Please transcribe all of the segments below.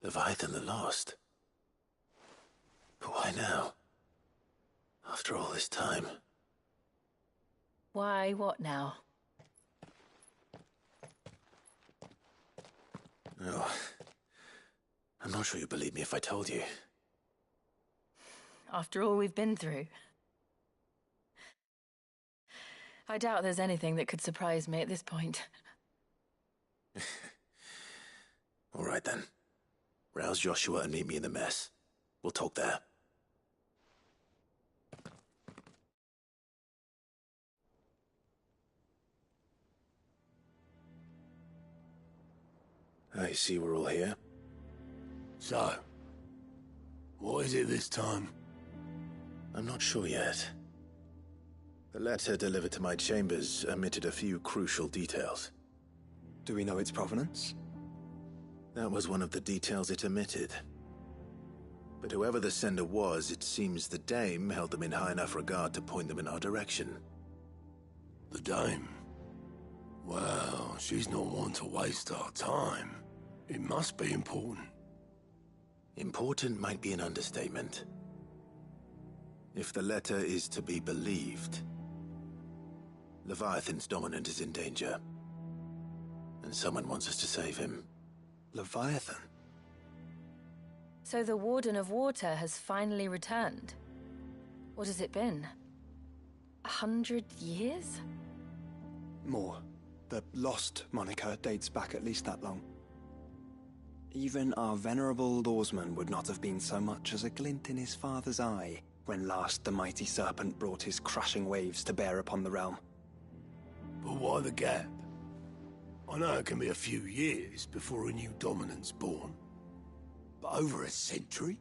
Leviathan the Lost. But why now? After all this time. Why, what now? Oh, I'm not sure you'd believe me if I told you. After all we've been through. I doubt there's anything that could surprise me at this point. All right then. Rouse Joshua and meet me in the mess. We'll talk there. I see we're all here. So, what is it this time? I'm not sure yet. The letter delivered to my chambers omitted a few crucial details. Do we know its provenance? That was one of the details it omitted. But whoever the sender was, it seems the Dame held them in high enough regard to point them in our direction. The Dame? Well, she's not one to waste our time. It must be important. Important might be an understatement. If the letter is to be believed, Leviathan's dominant is in danger. And someone wants us to save him. Leviathan? So the Warden of Water has finally returned. What has it been? 100 years? More. The Lost moniker dates back at least that long. Even our venerable lawsman would not have been so much as a glint in his father's eye when last the mighty serpent brought his crushing waves to bear upon the realm. But why the gap? I know it can be a few years before a new dominant's born. But over a century?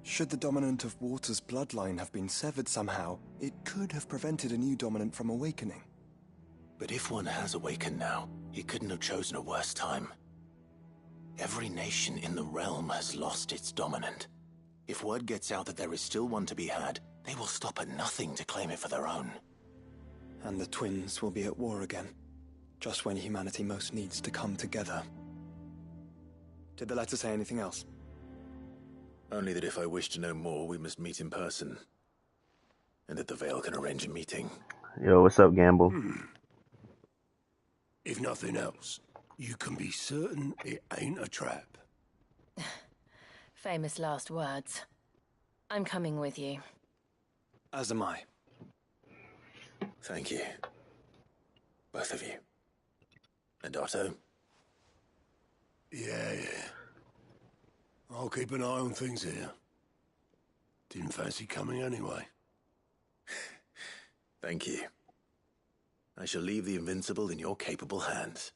Should the dominant of Water's bloodline have been severed somehow, it could have prevented a new dominant from awakening. But if one has awakened now, he couldn't have chosen a worse time. Every nation in the realm has lost its dominant. If word gets out that there is still one to be had, they will stop at nothing to claim it for their own. And the twins will be at war again, just when humanity most needs to come together. Did the letter say anything else? Only that if I wish to know more, we must meet in person. And that the Veil can arrange a meeting. Yo, what's up, Gamble? If nothing else, you can be certain it ain't a trap. Famous last words. I'm coming with you. As am I. Thank you. Both of you. And Otto? Yeah. I'll keep an eye on things here. Didn't fancy coming anyway. Thank you. I shall leave the Invincible in your capable hands.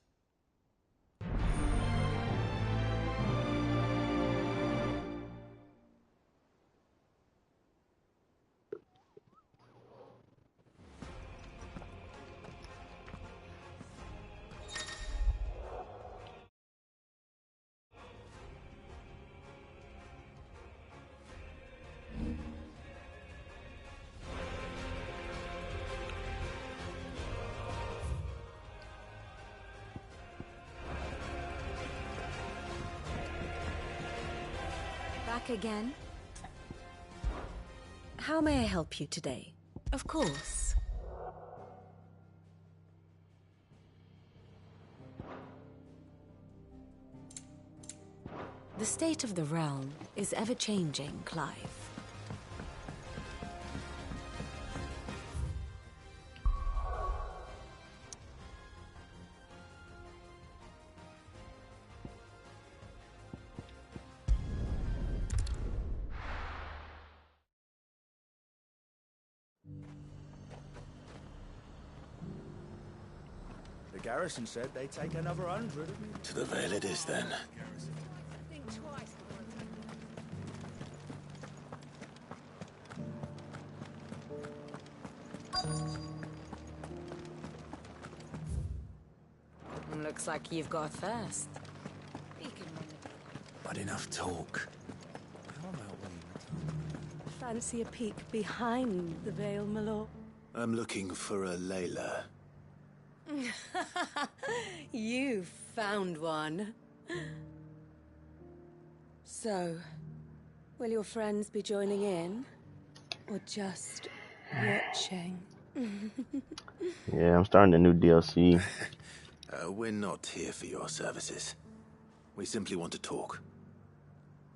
Back again? How may I help you today? Of course. The state of the realm is ever-changing, Clive. The garrison said they'd take another 100. To the Veil it is, then. Looks like you've got thirst. But enough talk. Fancy a peek behind the veil, my lord? I'm looking for a Layla. You found one. So, will your friends be joining in? Or just watching? Yeah, I'm starting a new DLC. We're not here for your services. We simply want to talk.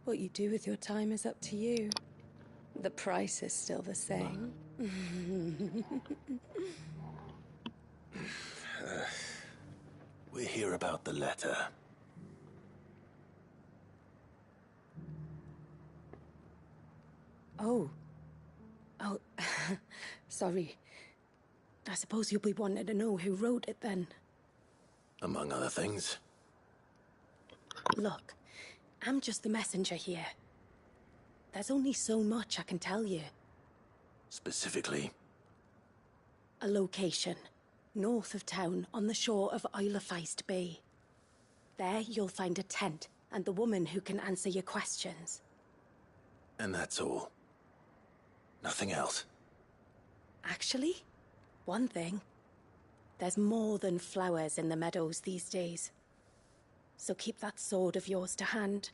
What you do with your time is up to you. The price is still the same. We're here about the letter. Oh. Sorry. I suppose you'll be wanting to know who wrote it then. Among other things. Look, I'm just the messenger here. There's only so much I can tell you. Specifically? A location. North of town, on the shore of Isle of Feist Bay. There you'll find a tent, and the woman who can answer your questions. And that's all? Nothing else? Actually, one thing. There's more than flowers in the meadows these days. So keep that sword of yours to hand.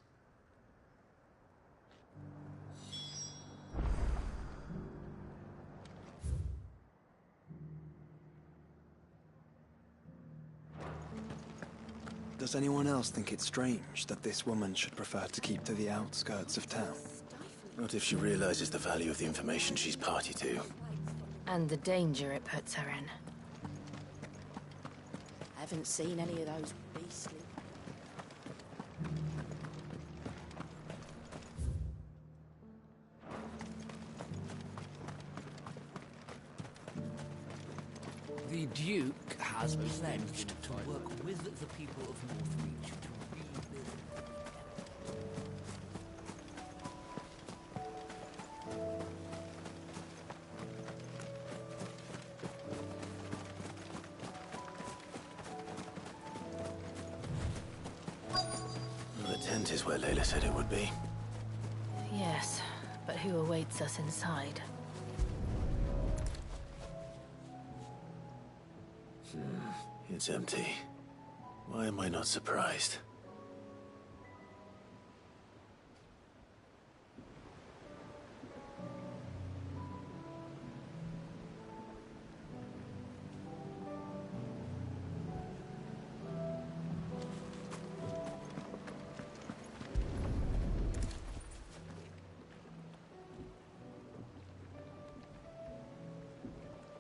Does anyone else think it's strange that this woman should prefer to keep to the outskirts of town? Not if she realizes the value of the information she's party to. And the danger it puts her in. Haven't seen any of those beastly... The Duke has pledged to work with the people of Northreach to rebuild. The tent is where Layla said it would be. Yes, but who awaits us inside? It's empty. Why am I not surprised?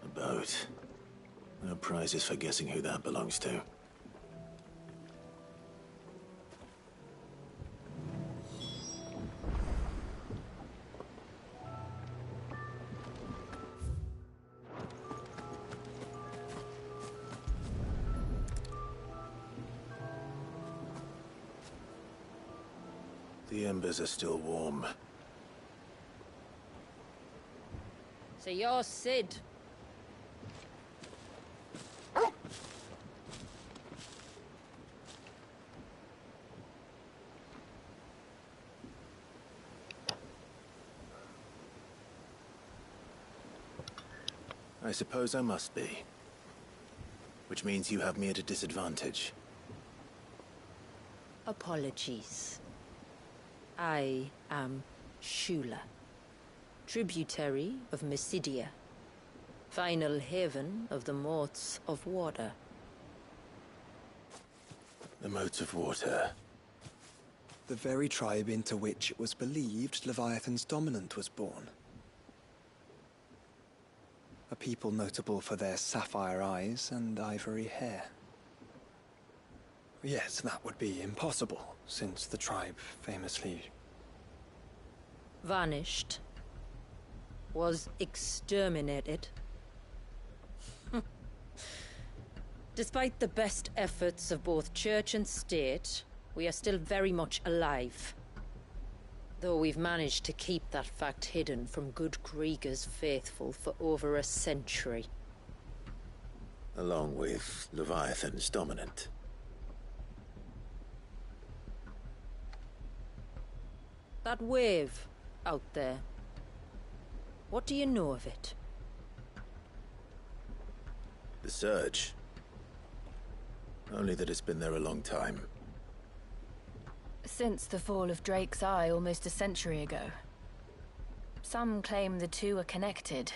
A boat. No prizes for guessing who that belongs to. The embers are still warm. So you're Sid. I suppose I must be. Which means you have me at a disadvantage. Apologies. I am Shula, tributary of Mysidia, final haven of the Moats of Water. The Moats of Water. The very tribe into which it was believed Leviathan's dominant was born. A people notable for their sapphire eyes and ivory hair. Yes, that would be impossible, since the tribe famously... Vanished. Was exterminated. Despite the best efforts of both church and state, we are still very much alive. Though we've managed to keep that fact hidden from good Krieger's faithful for over a century. Along with Leviathan's dominant. That wave out there. What do you know of it? The Surge. Only that it's been there a long time. Since the fall of Drake's Eye almost a century ago. Some claim the two are connected,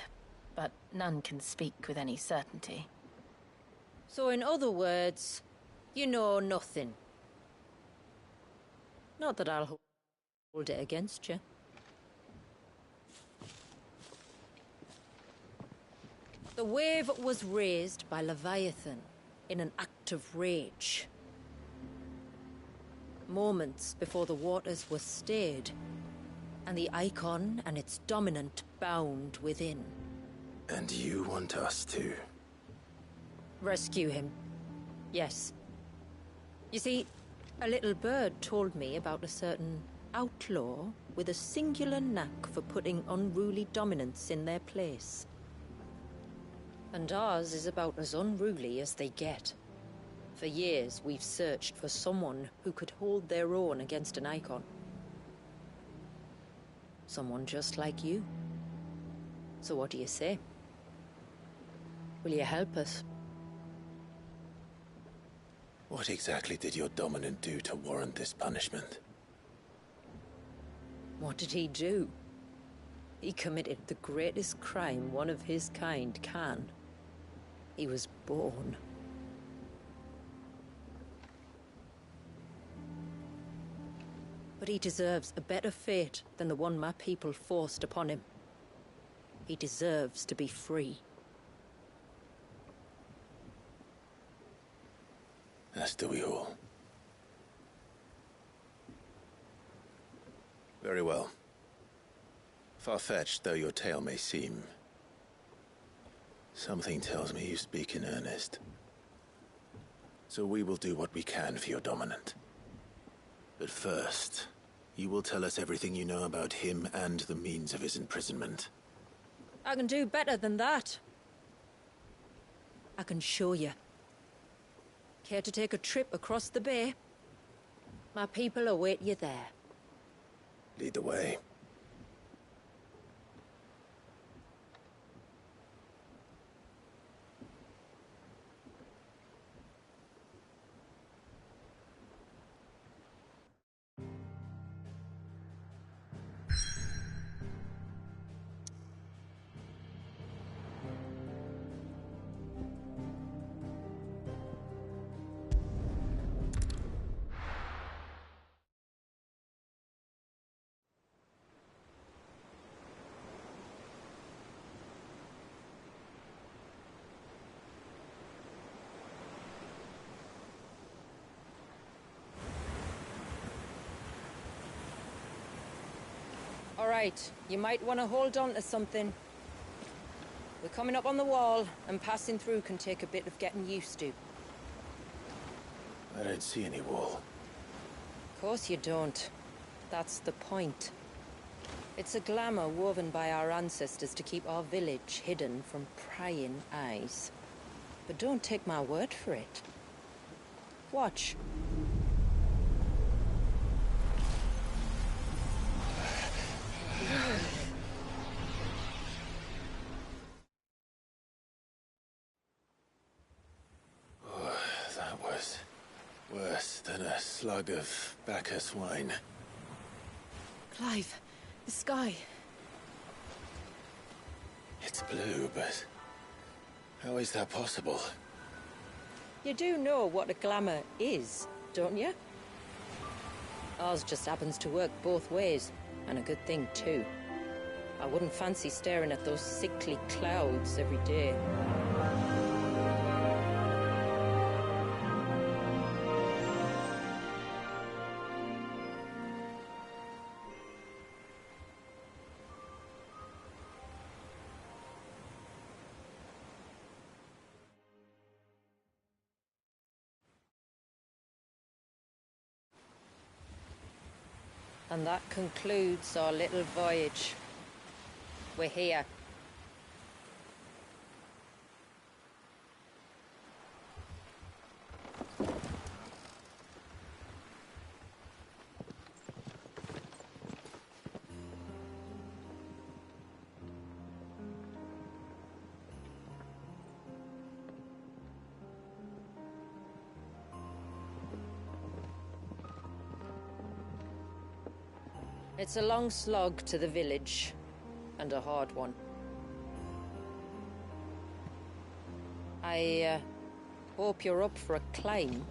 but none can speak with any certainty. So in other words, you know nothing. Not that I'll hold it against you. The wave was raised by Leviathan in an act of rage. Moments before the waters were stayed, and the icon and its dominant bound within. And you want us to? Rescue him. Yes. You see, a little bird told me about a certain outlaw with a singular knack for putting unruly dominants in their place. And ours is about as unruly as they get. For years, we've searched for someone who could hold their own against an icon. Someone just like you. So what do you say? Will you help us? What exactly did your dominant do to warrant this punishment? What did he do? He committed the greatest crime one of his kind can. He was born. But he deserves a better fate than the one my people forced upon him. He deserves to be free. As do we all. Very well. Far-fetched though your tale may seem, something tells me you speak in earnest. So we will do what we can for your dominant. But first, you will tell us everything you know about him and the means of his imprisonment. I can do better than that. I can show you. Care to take a trip across the bay? My people await you there. Lead the way. All right, you might want to hold on to something. We're coming up on the wall, and passing through can take a bit of getting used to. I don't see any wall. Of course you don't. That's the point. It's a glamour woven by our ancestors to keep our village hidden from prying eyes. But don't take my word for it. Watch. That was worse than a slug of Bacchus wine. Clive, the sky. It's blue, but how is that possible? You do know what a glamour is, don't you? Ours just happens to work both ways, and a good thing too. I wouldn't fancy staring at those sickly clouds every day. And that concludes our little voyage. We're here. It's a long slog to the village, and a hard one. I hope you're up for a climb.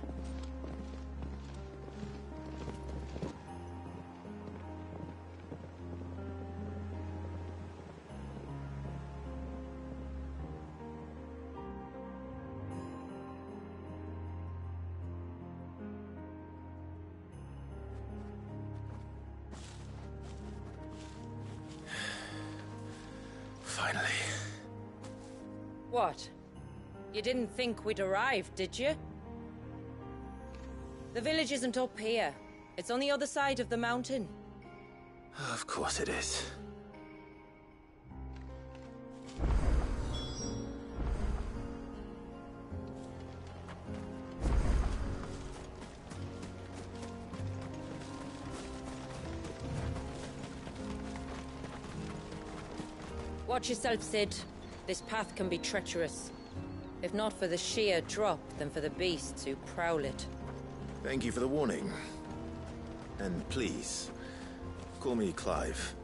Finally. What? You didn't think we'd arrived, did you? The village isn't up here. It's on the other side of the mountain. Of course it is. Watch yourself, Sid. This path can be treacherous. If not for the sheer drop, then for the beasts who prowl it. Thank you for the warning. And please, call me Clive.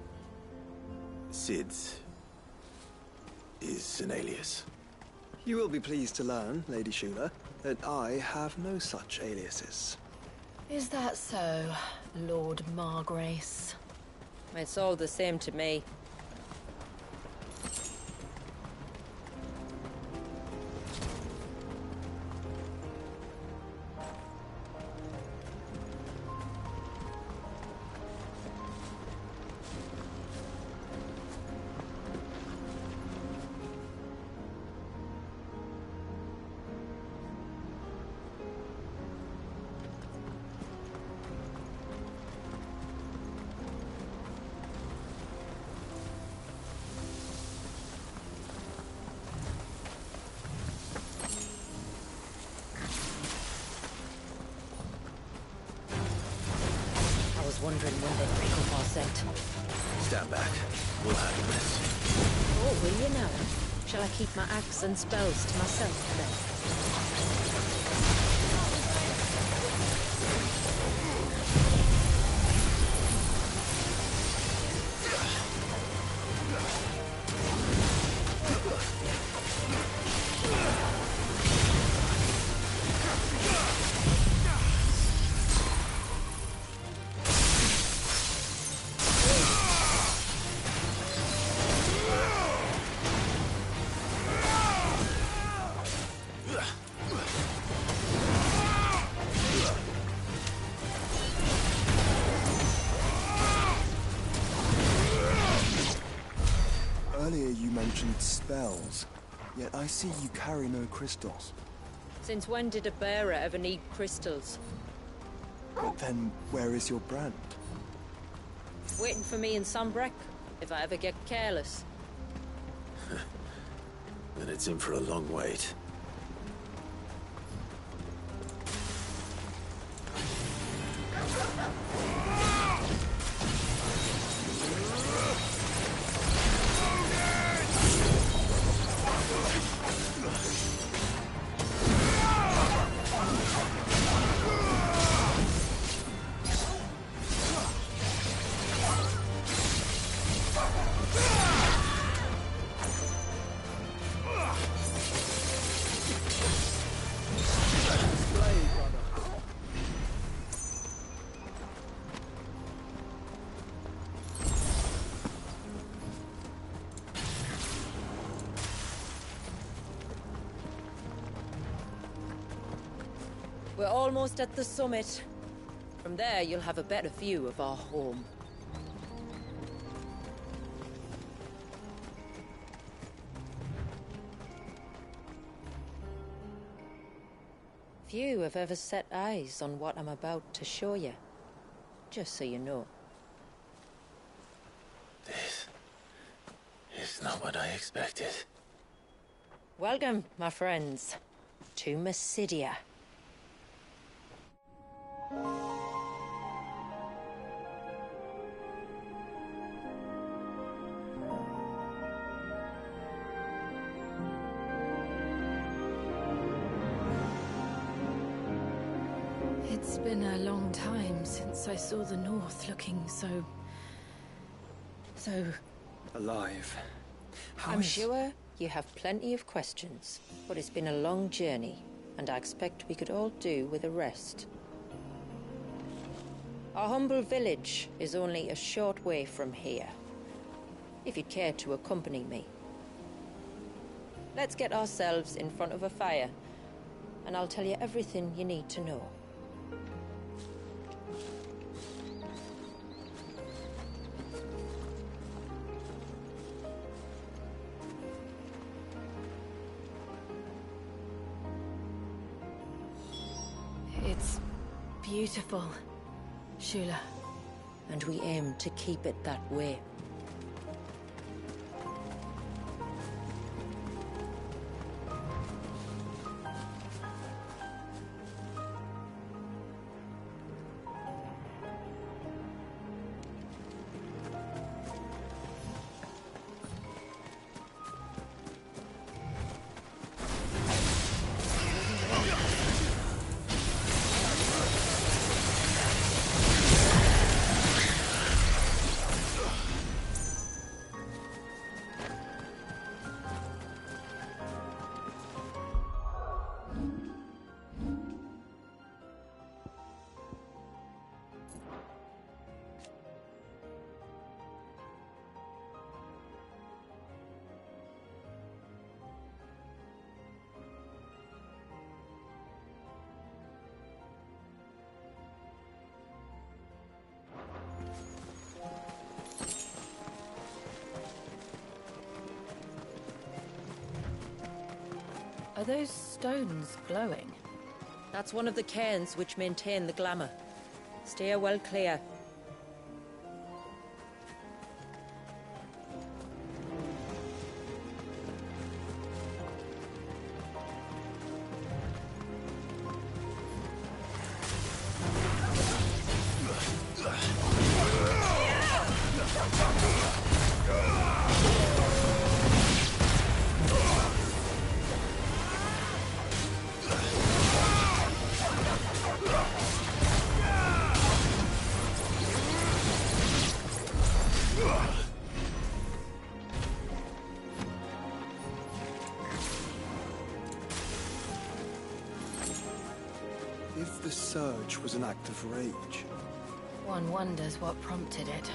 Sid is an alias. You will be pleased to learn, Lady Shula, that I have no such aliases. Is that so, Lord Margrace? It's all the same to me. Wondering when they'd pick up our scent. Stand back. We'll handle this. Oh, will you now? Shall I keep my axe and spells to myself then? Earlier you mentioned spells, yet I see you carry no crystals. Since when did a bearer ever need crystals? But then, where is your brand? Waiting for me in Sombrek, if I ever get careless. Then it's in for a long wait. We're almost at the summit. From there, you'll have a better view of our home. Few have ever set eyes on what I'm about to show you. Just so you know. This is not what I expected. Welcome, my friends, to Mysidia. It's been a long time since I saw the North looking so So, Alive. How I'm is- sure you have plenty of questions, but it's been a long journey, and I expect we could all do with a rest. Our humble village is only a short way from here, if you'd care to accompany me. Let's get ourselves in front of a fire, and I'll tell you everything you need to know. It's beautiful, Shula. And we aim to keep it that way. Are those stones glowing? That's one of the cairns which maintain the glamour. Steer well clear. If the surge was an act of rage, One wonders what prompted it.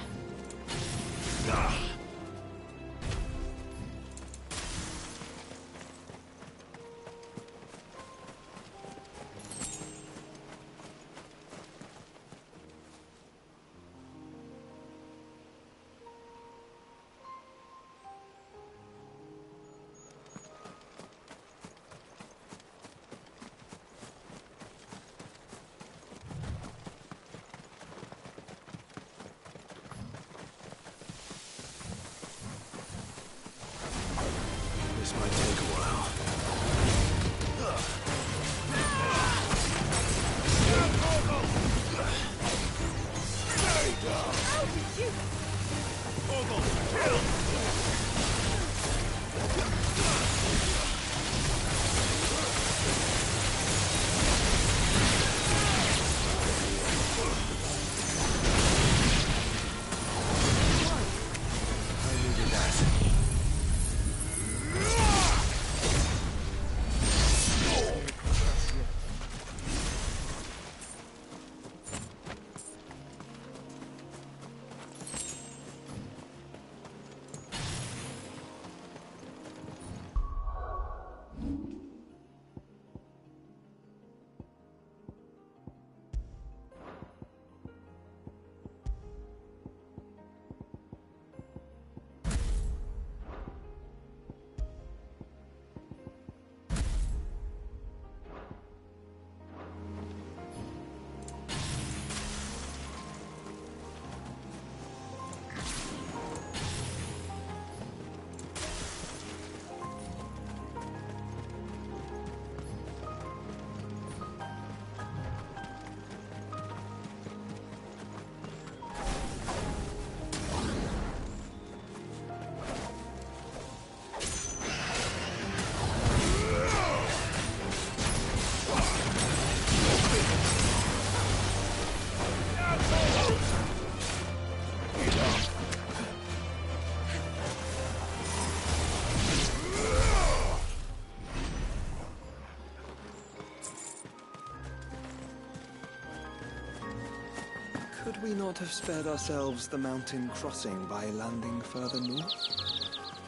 not have spared ourselves the mountain crossing by landing further north?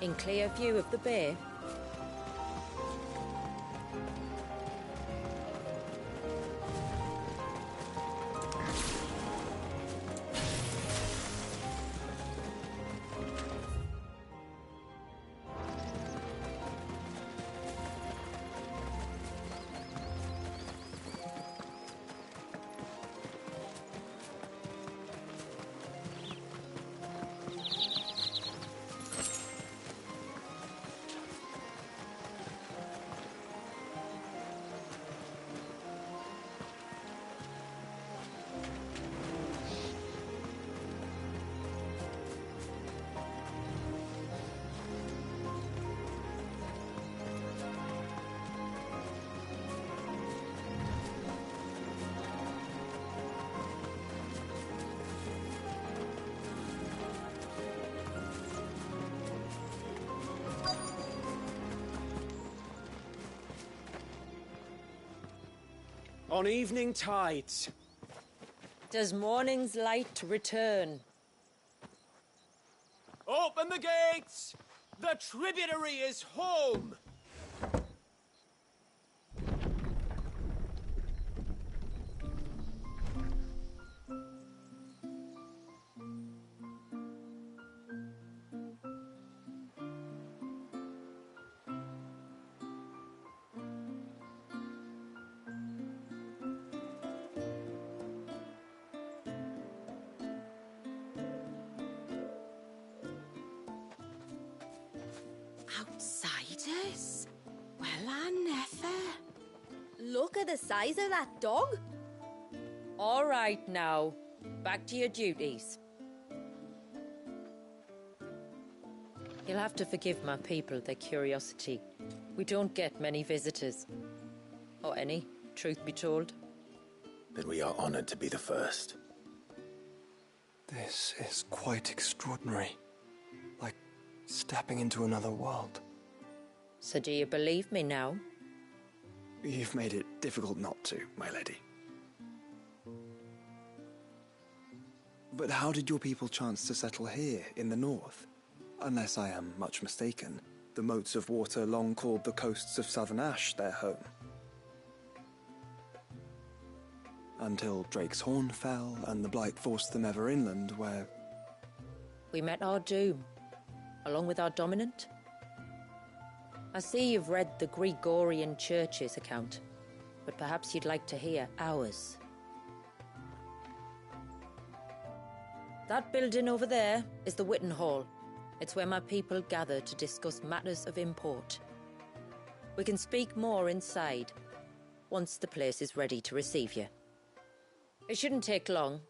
In clear view of the bay? On evening tides. Does morning's light return? Open the gates! The tributary is home! Outsiders? Well, I never. Look at the size of that dog. All right now, back to your duties. You'll have to forgive my people their curiosity. We don't get many visitors. Or any, truth be told. But we are honored to be the first. This is quite extraordinary. Like stepping into another world. So do you believe me now? You've made it difficult not to, my lady. But how did your people chance to settle here, in the north? Unless I am much mistaken, the moats of water long called the coasts of Southern Ash their home. Until Drake's Horn fell, and the Blight forced them ever inland, where... We met our doom, along with our dominant. I see you've read the Gregorian Church's account, but perhaps you'd like to hear ours. That building over there is the Witten Hall. It's where my people gather to discuss matters of import. We can speak more inside, once the place is ready to receive you. It shouldn't take long,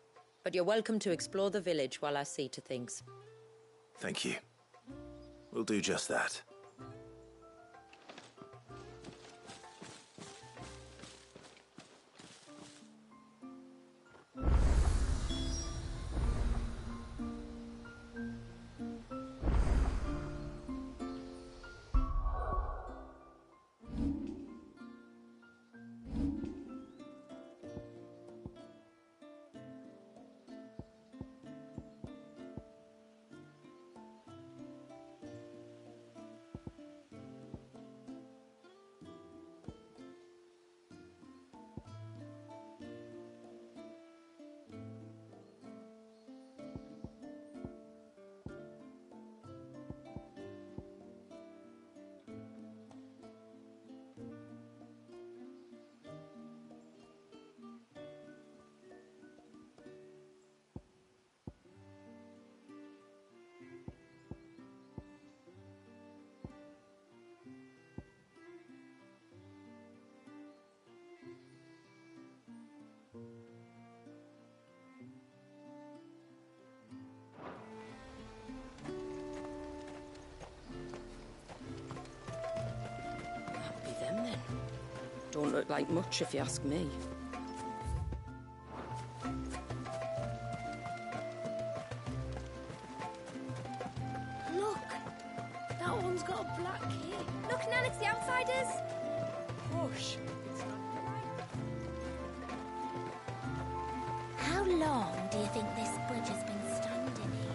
but you're welcome to explore the village while I see to things. Thank you. We'll do just that. Don't look like much if you ask me. Look! That one's got a black key. Look, Nan, it's the outsiders! Hush! How long did do you think this bridge has been standing here?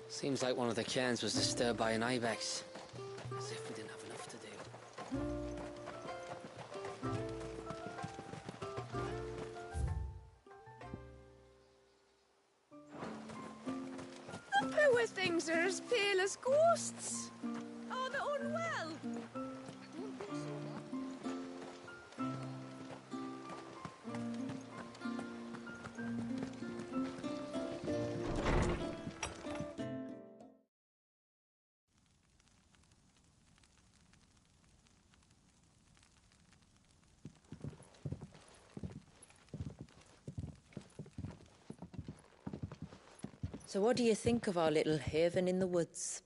Seems like one of the cairns was disturbed by an ibex. As if we didn't have enough to do. The poor things are as pale as ghosts. Are they unwell? Don't think so. So what do you think of our little haven in the woods?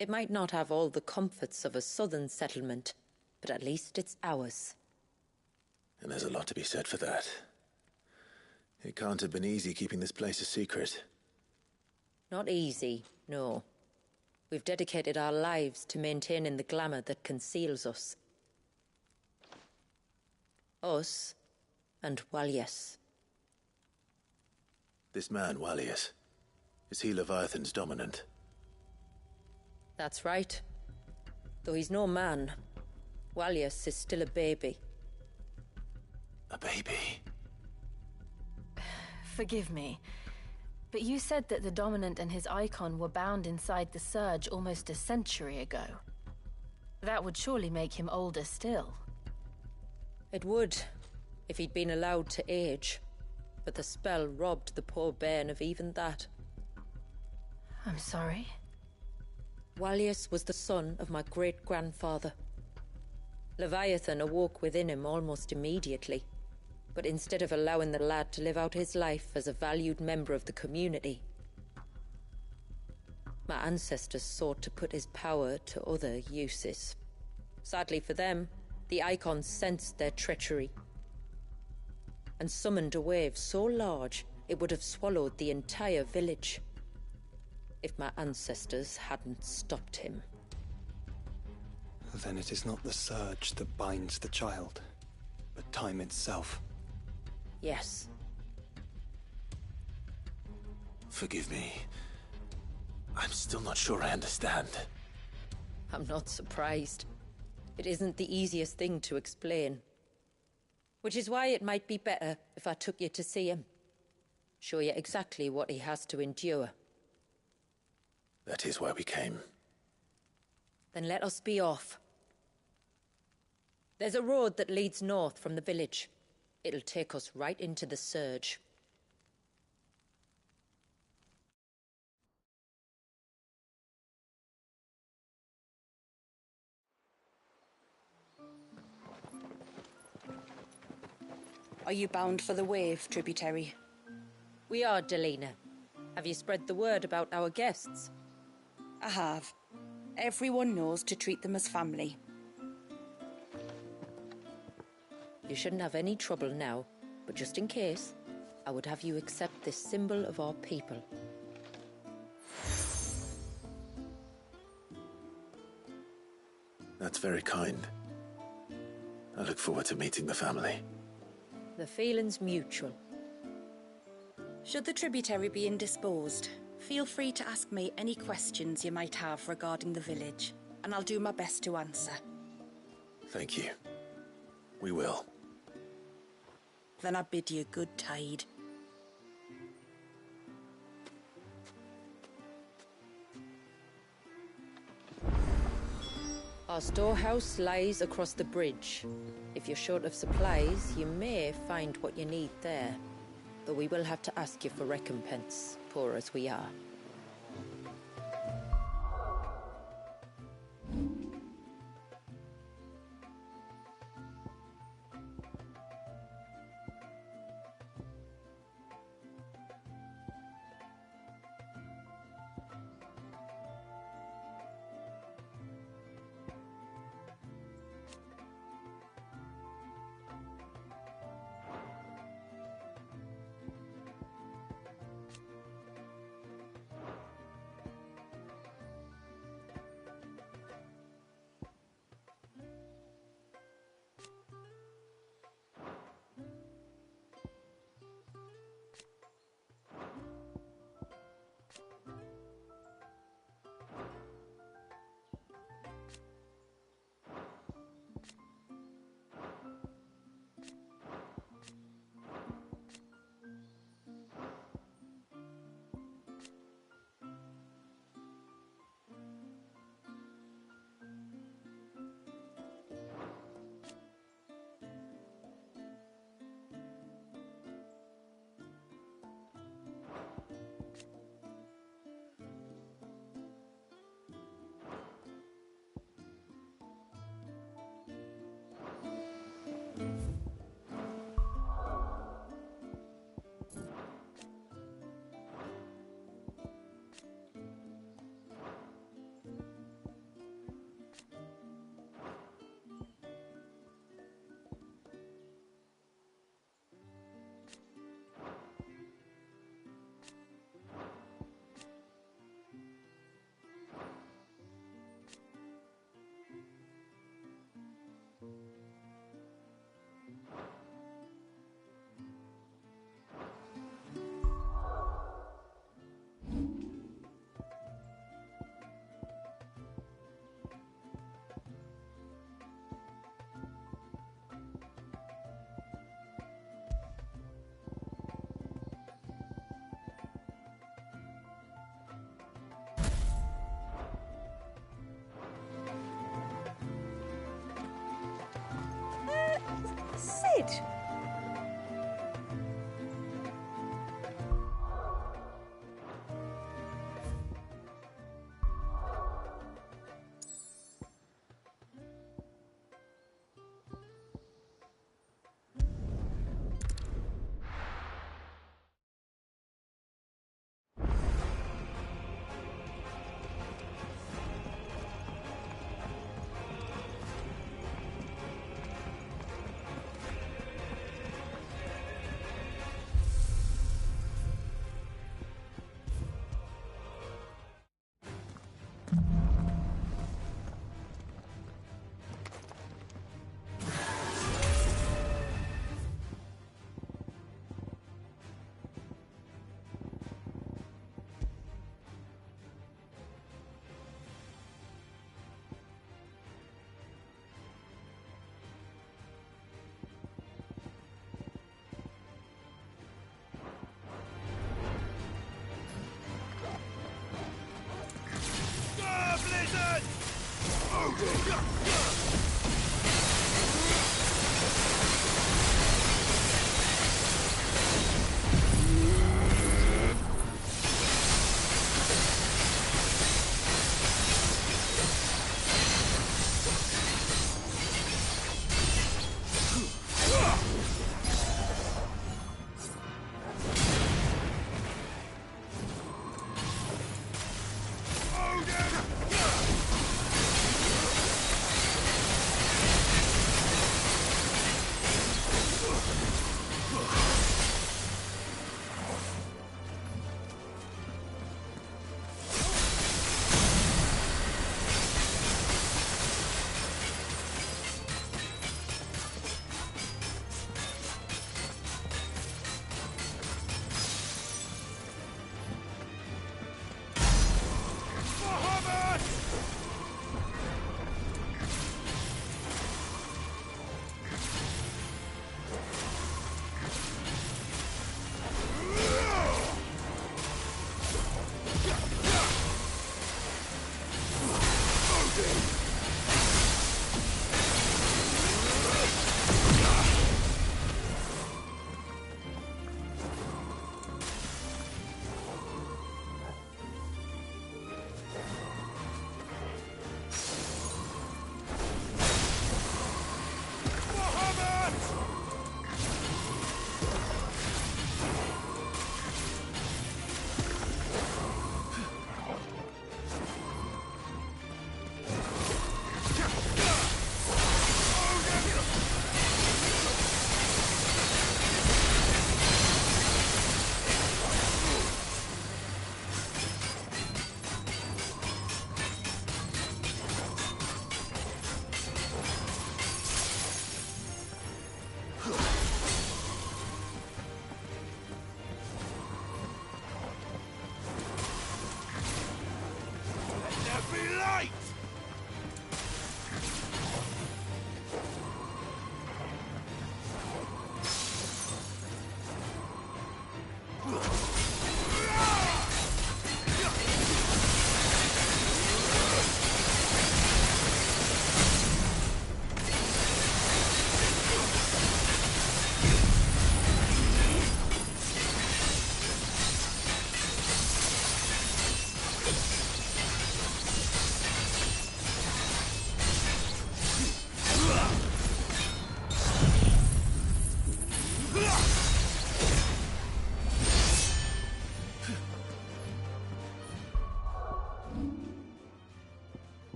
It might not have all the comforts of a southern settlement, but at least it's ours. And there's a lot to be said for that. It can't have been easy keeping this place a secret. Not easy, no. We've dedicated our lives to maintaining the glamour that conceals us. Us and Walyas. This man, Walyas, is he Leviathan's dominant? That's right. Though he's no man, Walyas is still a baby. A baby? Forgive me, but you said that the Dominant and his icon were bound inside the Surge almost a century ago. That would surely make him older still. It would, if he'd been allowed to age. But the spell robbed the poor bairn of even that. I'm sorry? Walyas was the son of my great-grandfather. Leviathan awoke within him almost immediately, but instead of allowing the lad to live out his life as a valued member of the community, my ancestors sought to put his power to other uses. Sadly for them, the Icons sensed their treachery and summoned a wave so large it would have swallowed the entire village if my ancestors hadn't stopped him. Then it is not the surge that binds the child, but time itself. Yes. Forgive me. I'm still not sure I understand. I'm not surprised. It isn't the easiest thing to explain. Which is why it might be better if I took you to see him. Show you exactly what he has to endure. That is why we came. Then let us be off. There's a road that leads north from the village. It'll take us right into the Surge. Are you bound for the Wave, tributary? We are, Delina. Have you spread the word about our guests? I have. Everyone knows to treat them as family. You shouldn't have any trouble now, but just in case, I would have you accept this symbol of our people. That's very kind. I look forward to meeting the family. The feeling's mutual. Should the tributary be indisposed, feel free to ask me any questions you might have regarding the village, and I'll do my best to answer. Thank you. We will. Then I bid you good tide. Our storehouse lies across the bridge. If you're short of supplies, you may find what you need there. Though we will have to ask you for recompense, poor as we are. did.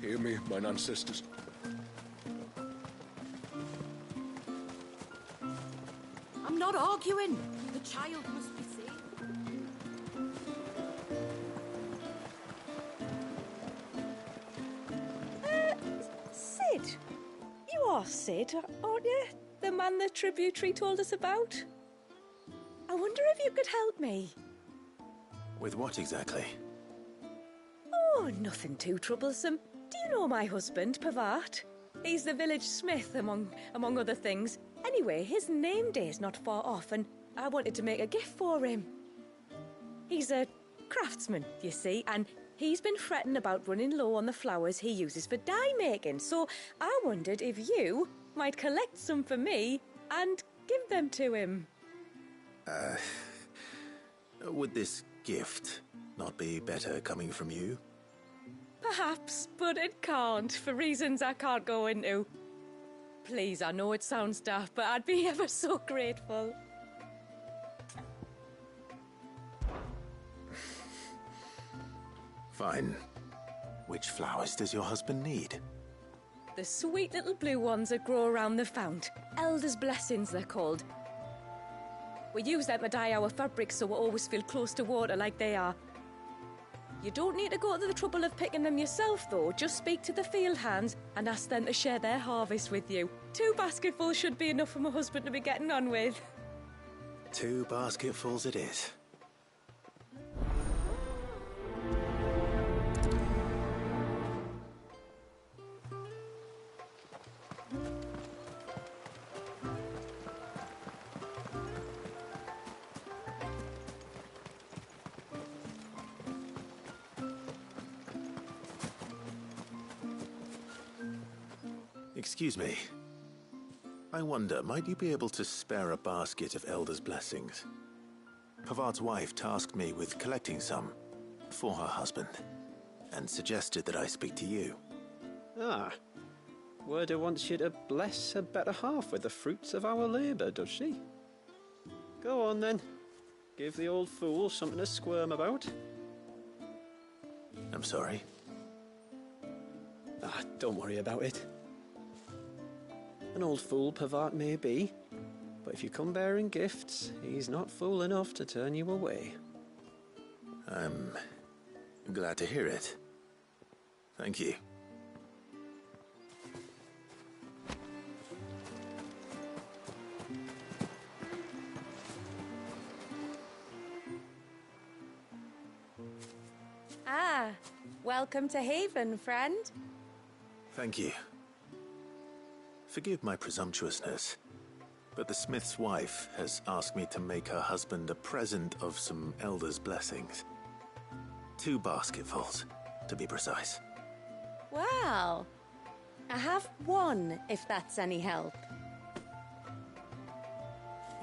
Hear me, mine ancestors. I'm not arguing. The child must be saved. Sid? You are Sid, aren't you? The man the tributary told us about? I wonder if you could help me. With what exactly? Oh, nothing too troublesome. Do you know my husband, Pavat? He's the village smith, among other things. Anyway, his name day's not far off, and I wanted to make a gift for him. He's a craftsman, you see, and he's been fretting about running low on the flowers he uses for dye making, so I wondered if you might collect some for me and give them to him. Would this gift not be better coming from you? Perhaps, but it can't, for reasons I can't go into. Please, I know it sounds daft, but I'd be ever so grateful. Fine. Which flowers does your husband need? The sweet little blue ones that grow around the fount. Elder's blessings, they're called. We use them to dye our fabrics so we always feel close to water like they are. You don't need to go to the trouble of picking them yourself, though. Just speak to the field hands and ask them to share their harvest with you. 2 basketfuls should be enough for my husband to be getting on with. 2 basketfuls it is. Excuse me. I wonder, might you be able to spare a basket of Elder's blessings? Pavart's wife tasked me with collecting some for her husband, and suggested that I speak to you. Ah. Werda wants you to bless her better half with the fruits of our labour, does she? Go on then. Give the old fool something to squirm about. I'm sorry. Don't worry about it. An old fool Pavart may be, But if you come bearing gifts, he's not fool enough to turn you away. I'm glad to hear it. Thank you. Ah, welcome to Haven, friend. Thank you. Forgive my presumptuousness, but the smith's wife has asked me to make her husband a present of some elders' blessings. 2 basketfuls, to be precise. Well, I have one, if that's any help.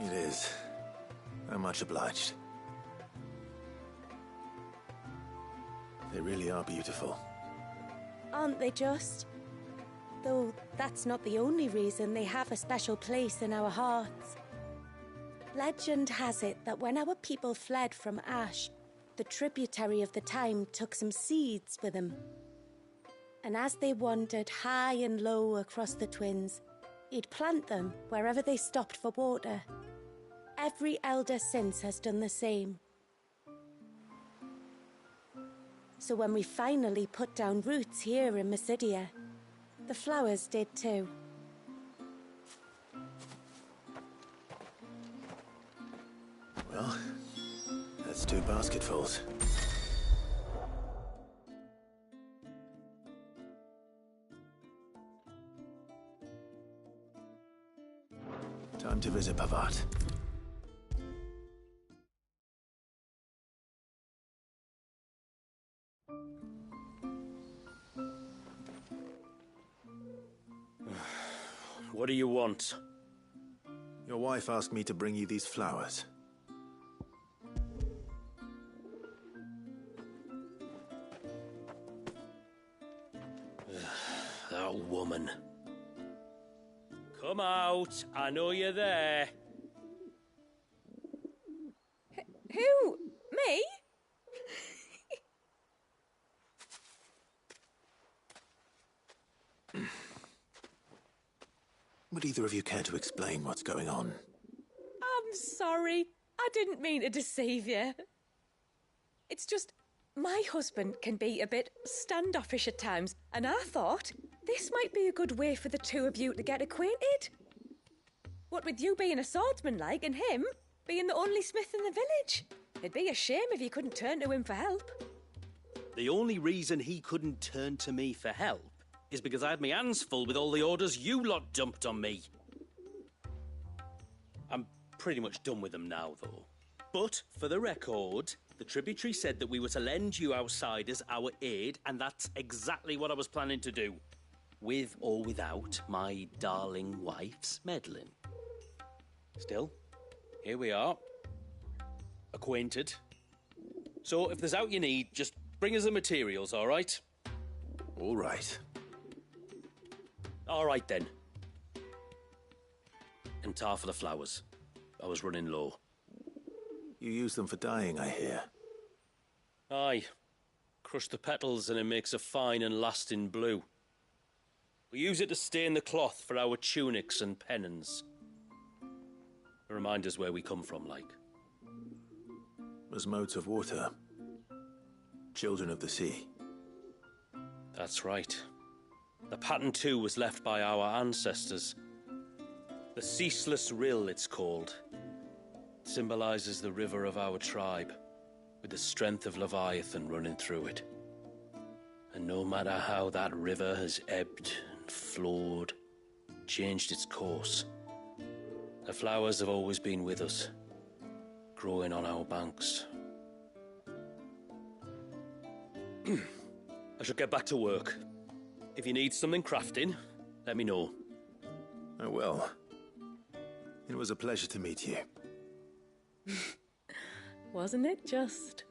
It is. I'm much obliged. They really are beautiful. Aren't they just? Though that's not the only reason they have a special place in our hearts. Legend has it that when our people fled from Ash, the tributary of the time took some seeds with them. And as they wandered high and low across the Twins, he'd plant them wherever they stopped for water. Every elder since has done the same. So when we finally put down roots here in Mysidia, the flowers did too. Well, that's 2 basketfuls. Time to visit Pavat. What do you want? Your wife asked me to bring you these flowers. That woman. Come out. I know you're there. Who? Me? Would either of you care to explain what's going on? I'm sorry. I didn't mean to deceive you. It's just, my husband can be a bit standoffish at times, and I thought this might be a good way for the 2 of you to get acquainted. What with you being a swordsman like, and him being the only smith in the village. It'd be a shame if you couldn't turn to him for help. The only reason he couldn't turn to me for help is because I had my hands full with all the orders you lot dumped on me. I'm pretty much done with them now, though. But, for the record, the tributary said that we were to lend you outsiders our aid, and that's exactly what I was planning to do. With or without my darling wife's meddling. Still, here we are. Acquainted. So, if there's out you need, just bring us the materials, all right? All right. All right, then. And tar for the flowers. I was running low. You use them for dyeing, I hear. Aye. Crush the petals and it makes a fine and lasting blue. We use it to stain the cloth for our tunics and pennons. To remind us where we come from, like. As modes of water. Children of the sea. That's right. The pattern too was left by our ancestors. The Ceaseless Rill, it's called. It symbolizes the river of our tribe, with the strength of Leviathan running through it. And no matter how that river has ebbed and flowed, changed its course, the flowers have always been with us, growing on our banks. I should get back to work. If you need something crafting, let me know. I will. It was a pleasure to meet you. Wasn't it just?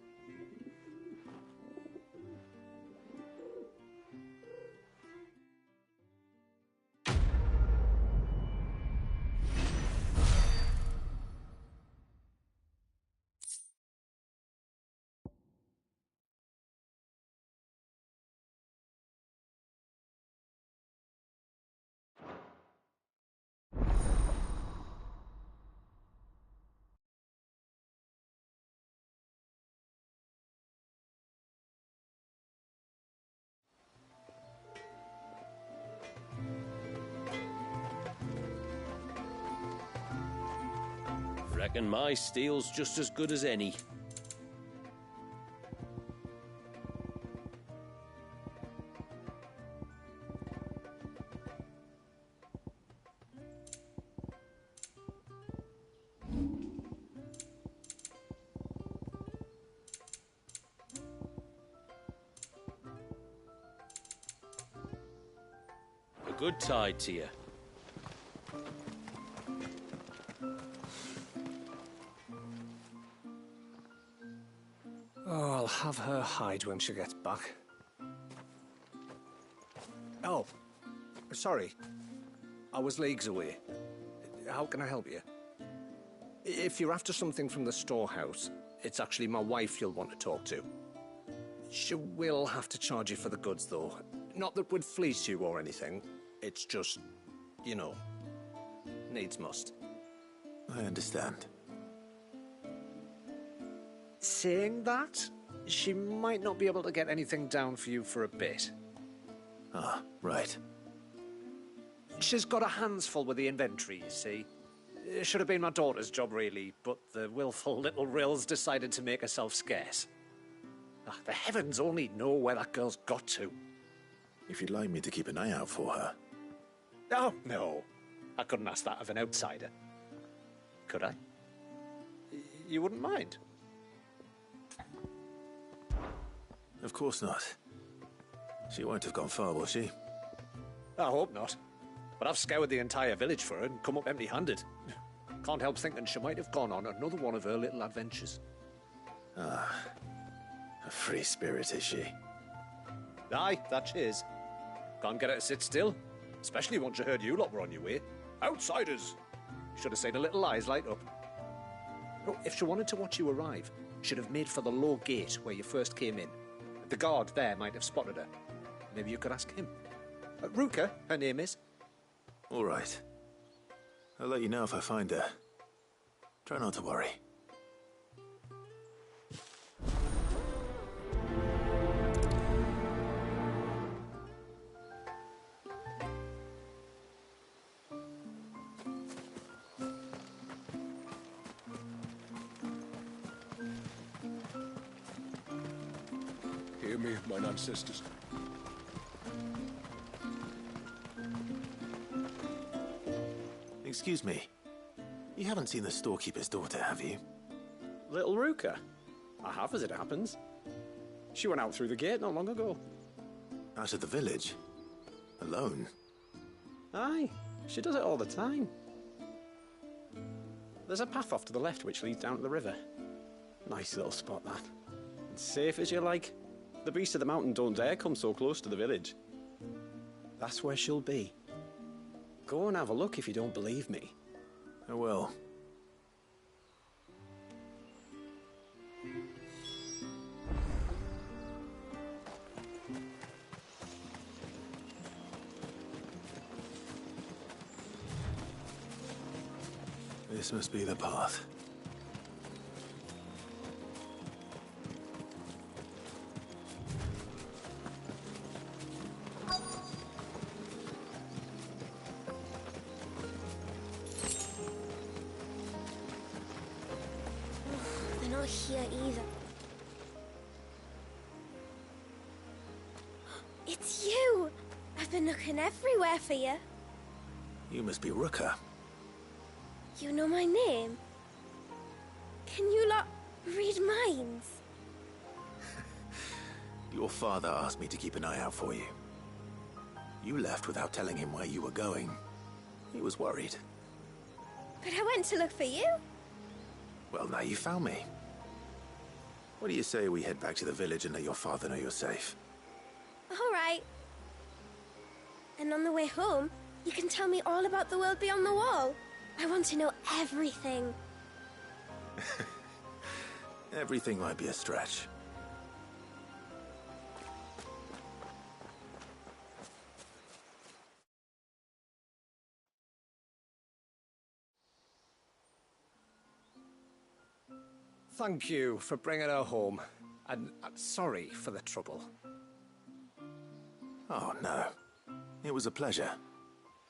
Reckon my steel's just as good as any. A good tide to you. Oh, I'll have her hide when she gets back. Oh, sorry. I was leagues away. How can I help you? If you're after something from the storehouse, it's actually my wife you'll want to talk to. She will have to charge you for the goods, though. Not that we'd fleece you or anything. It's just, you know, needs must. I understand. Saying that, she might not be able to get anything down for you for a bit. Ah, right. She's got her hands full with the inventory, you see. It should have been my daughter's job, really, but the willful little Rills decided to make herself scarce. The heavens only know where that girl's got to. If you'd like me to keep an eye out for her. Oh, no. I couldn't ask that of an outsider. Could I? You wouldn't mind? Of course not. She won't have gone far, will she? I hope not. But I've scoured the entire village for her and come up empty-handed. Can't help thinking she might have gone on another one of her little adventures. Ah, a free spirit, is she? Aye, that she is. Can't get her to sit still, especially once you heard you lot were on your way. Outsiders! Should have seen her little eyes light up. Oh, if she wanted to watch you arrive, she'd have made for the low gate where you first came in. The guard there might have spotted her. Maybe you could ask him. Ruka, her name is. All right. I'll let you know if I find her. Try not to worry. Hear me, mine ancestors. Excuse me. You haven't seen the storekeeper's daughter, have you? Little Ruka? I have, as it happens. She went out through the gate not long ago. Out of the village? Alone? Aye, she does it all the time. There's a path off to the left which leads down to the river. Nice little spot, that. And safe as you like. The beasts of the mountain don't dare come so close to the village. That's where she'll be. Go and have a look if you don't believe me. I will. This must be the path. They're not here either. It's you! I've been looking everywhere for you. You must be Ruka. You know my name? Can you lot read minds? Your father asked me to keep an eye out for you. You left without telling him where you were going. He was worried. But I went to look for you. Well, now you found me. What do you say we head back to the village and let your father know you're safe? All right. And on the way home, you can tell me all about the world beyond the wall. I want to know everything. Everything might be a stretch. Thank you for bringing her home. And sorry for the trouble. Oh, no. It was a pleasure.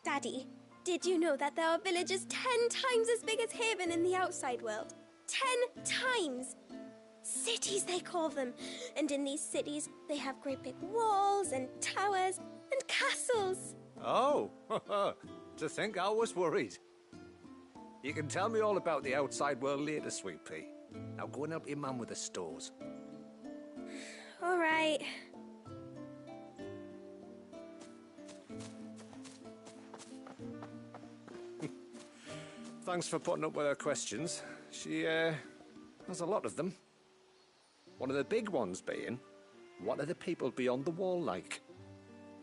Daddy, Did you know that there are villages 10 times as big as Haven in the outside world? 10 times! Cities, they call them. And in these cities, they have great big walls and towers and castles. Oh, to think I was worried. You can tell me all about the outside world later, Sweet Pea. Now go and help your mum with the stores. All right. Thanks for putting up with her questions. She, has a lot of them. One of the big ones being, what are the people beyond the wall like?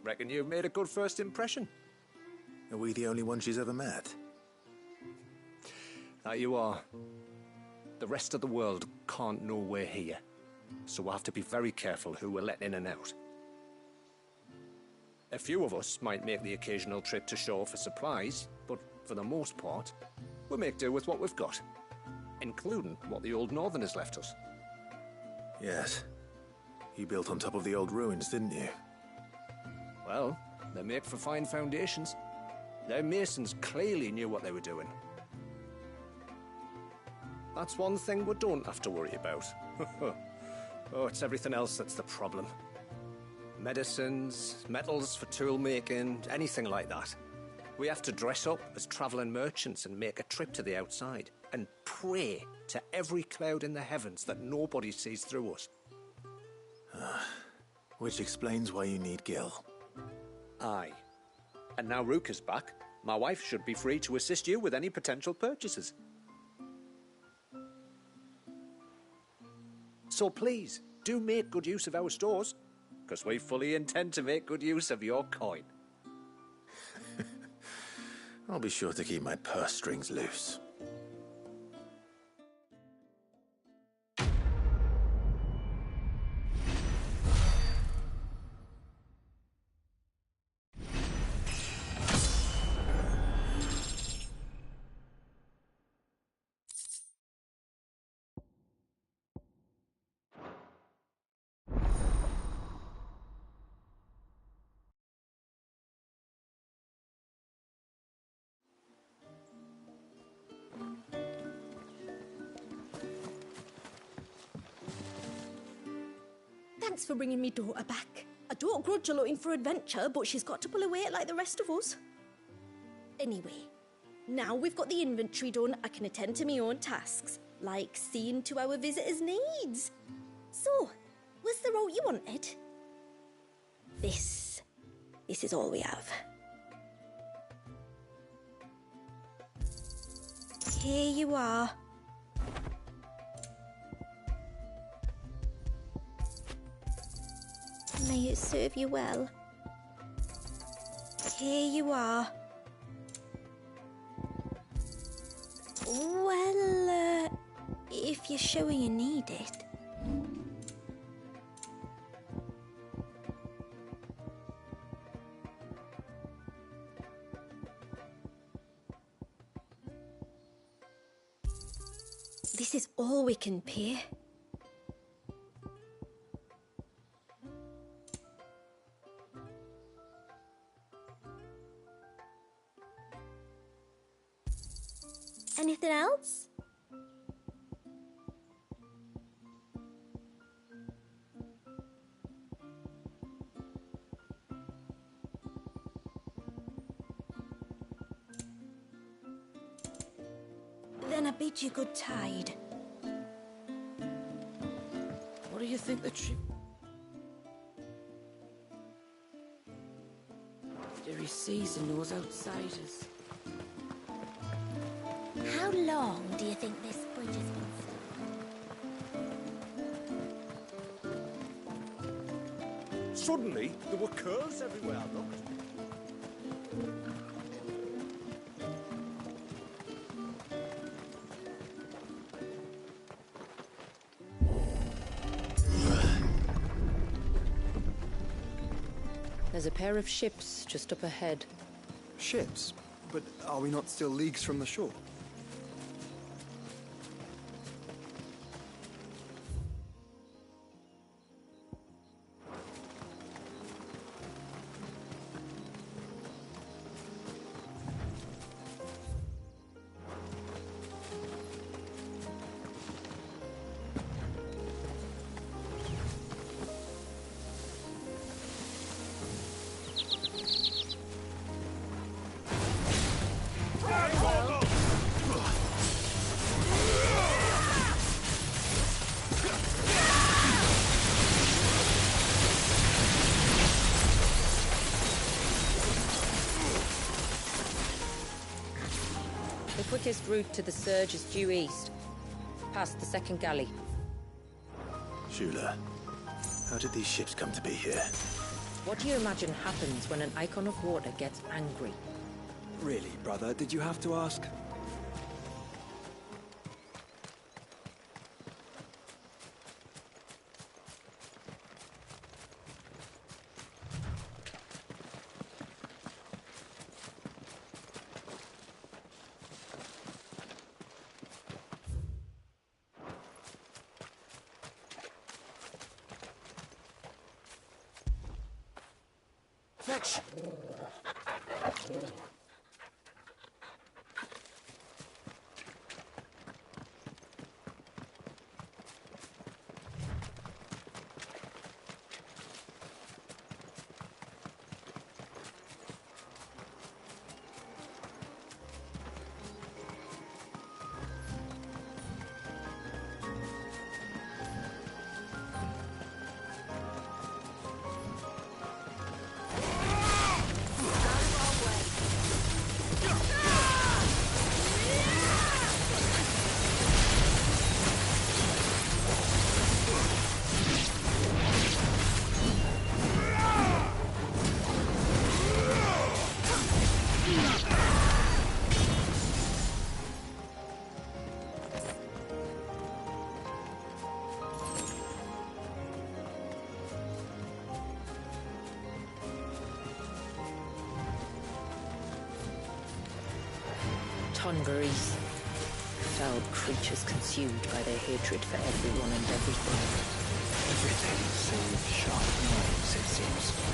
Reckon you've made a good first impression. Are we the only one she's ever met? That you are. The rest of the world can't know we're here, so we'll have to be very careful who we're letting in and out. A few of us might make the occasional trip to shore for supplies, but for the most part, we'll make do with what we've got, including what the old Northerners left us. Yes. You built on top of the old ruins, didn't you? Well, they make for fine foundations. Their masons clearly knew what they were doing. That's one thing we don't have to worry about. Oh, it's everything else that's the problem. Medicines, metals for tool making, anything like that. We have to dress up as travelling merchants and make a trip to the outside and pray to every cloud in the heavens that nobody sees through us. Which explains why you need Gil. Aye. And now Rook is back, my wife should be free to assist you with any potential purchases. So please, do make good use of our stores, because we fully intend to make good use of your coin. I'll be sure to keep my purse strings loose. Thanks for bringing me daughter back. I don't grudge her looking for adventure, but she's got to pull her weight like the rest of us. Anyway, now we've got the inventory done, I can attend to my own tasks, like seeing to our visitors' needs. So, what's the route you wanted? This is all we have. Here you are. May it serve you well. Here you are. Well, if you're sure you need it. This is all we can pay. Anything else? Then I bid you good tide. What do you think the trip... Every season knows outsiders. How long do you think this bridge has been stood? Suddenly, there were curves everywhere I looked. There's a pair of ships just up ahead. Ships? But are we not still leagues from the shore? quickest route to the Surge is due east, past the second galley. Shula, how did these ships come to be here? What do you imagine happens when an Icon of Water gets angry? Really, brother, did you have to ask? Fetch! Tongarees. Foul creatures consumed by their hatred for everyone and everything. Everything save sharp knives, it seems.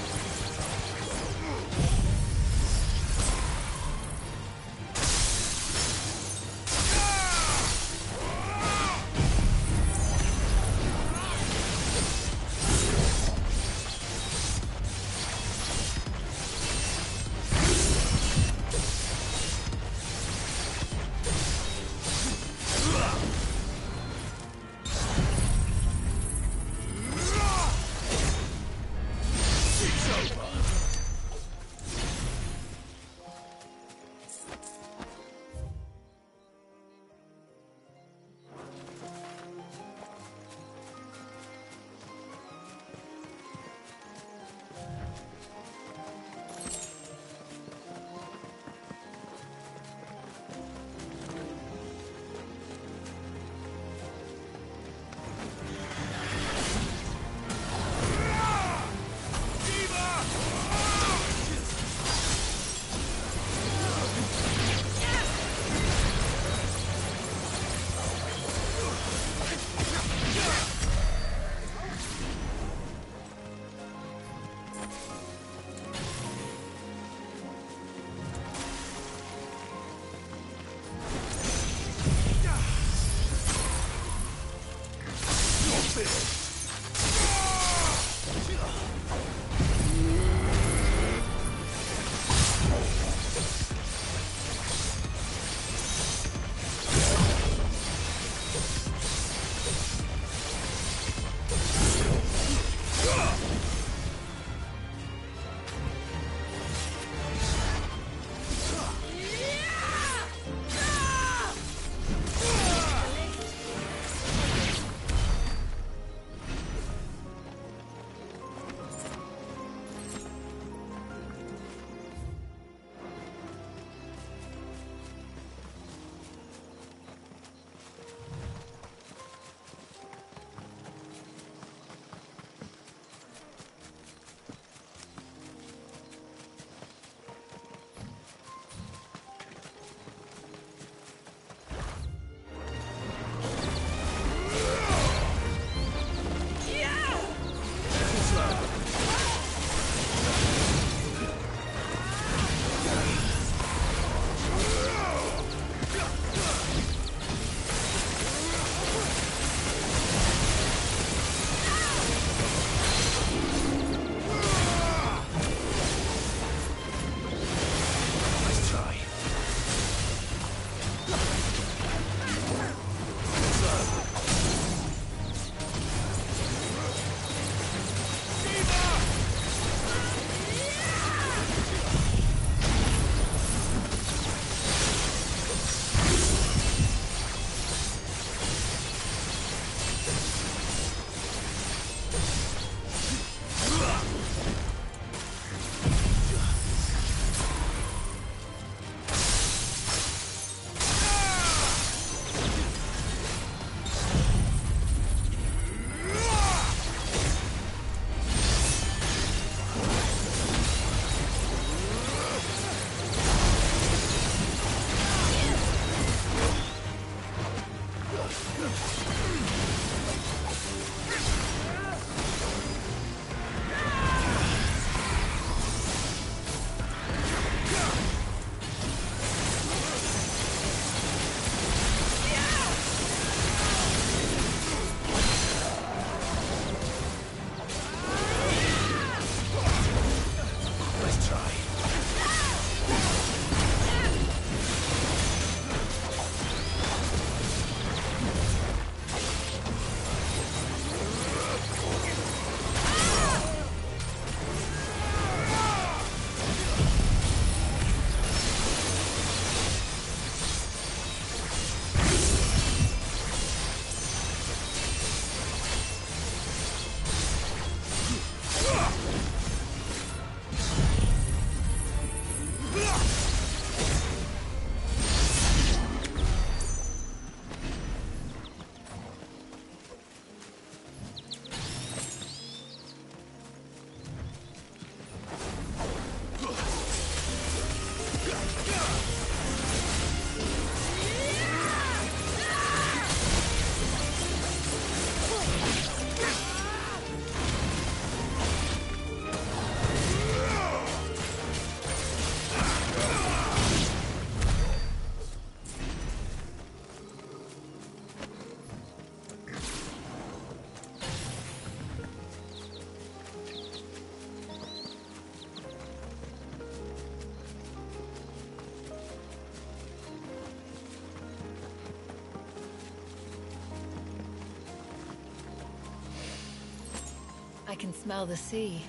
I can smell the sea.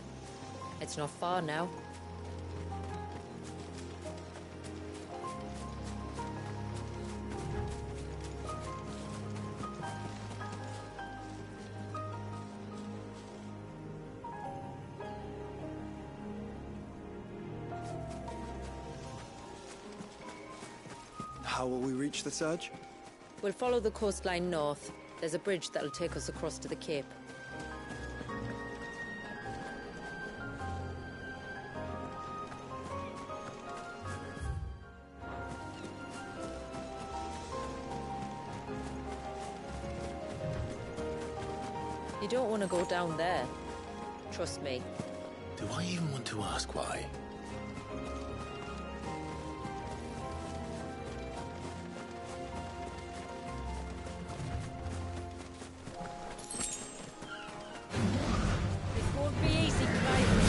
It's not far now. How will we reach the surge? We'll follow the coastline north. There's a bridge that'll take us across to the cape. You don't want to go down there. Trust me. Do I even want to ask why? It won't be easy climbing.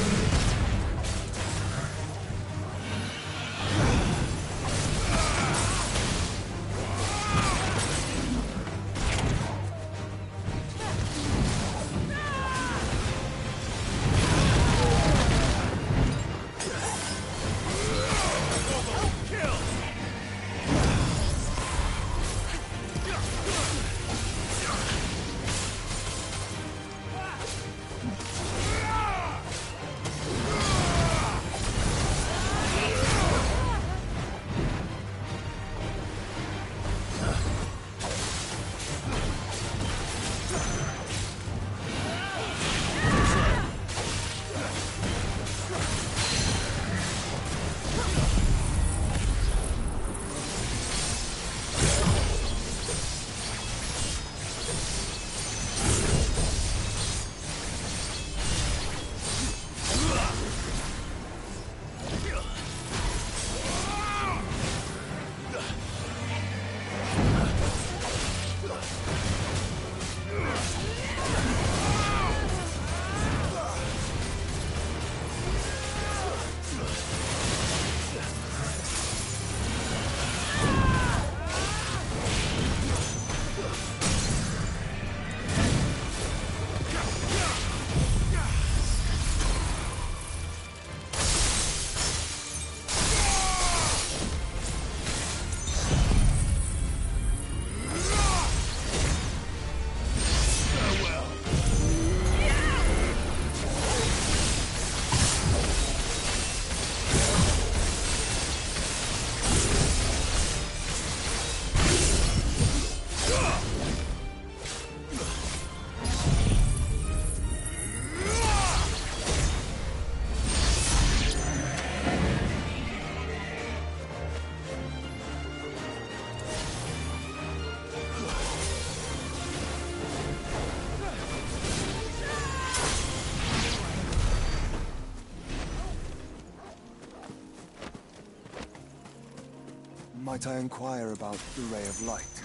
Might I inquire about the Ray of Light?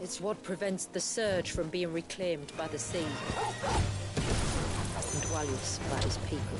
It's what prevents the surge from being reclaimed by the sea. And Dwalius by his people.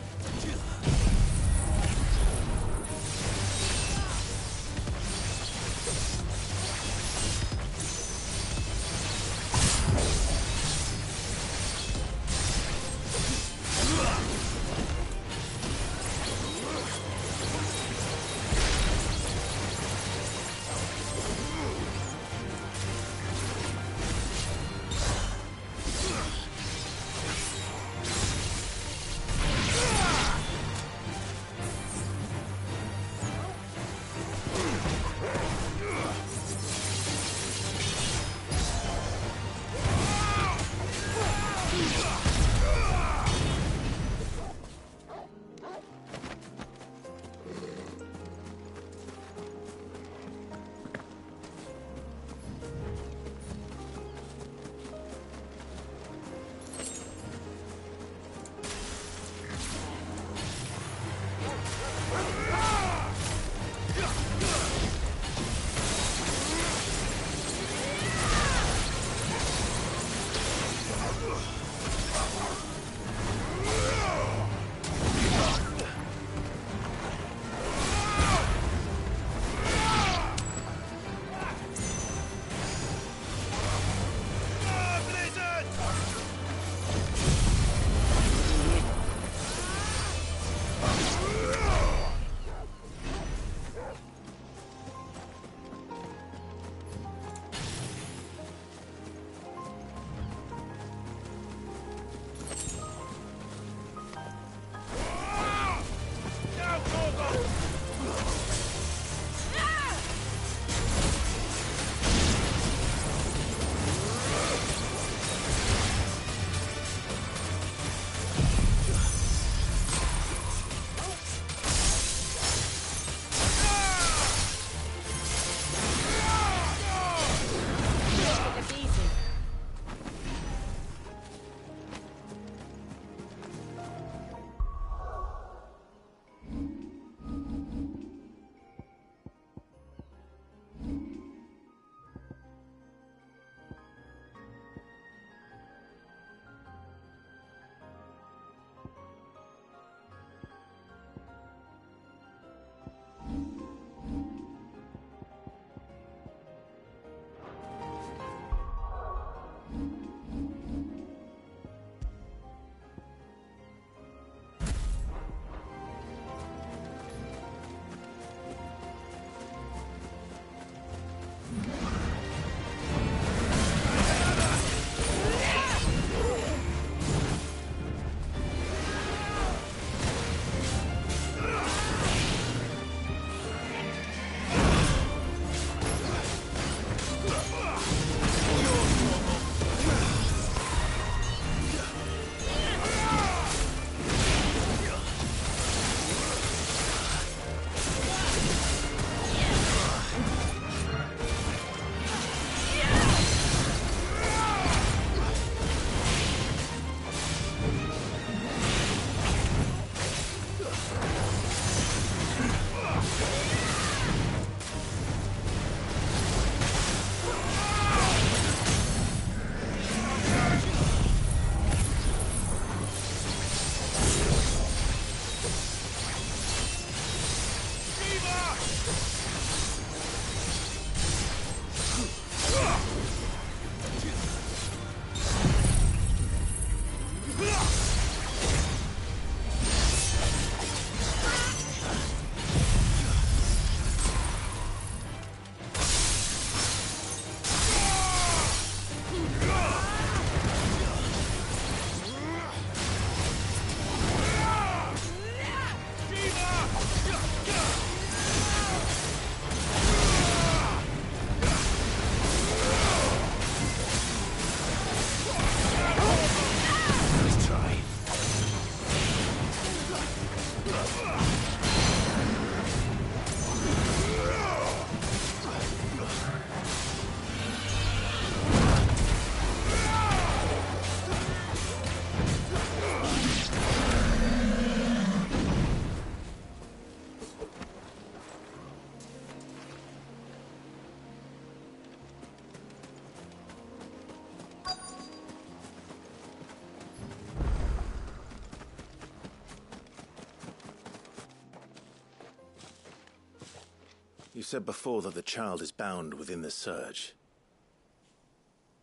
You said before that the child is bound within the Surge.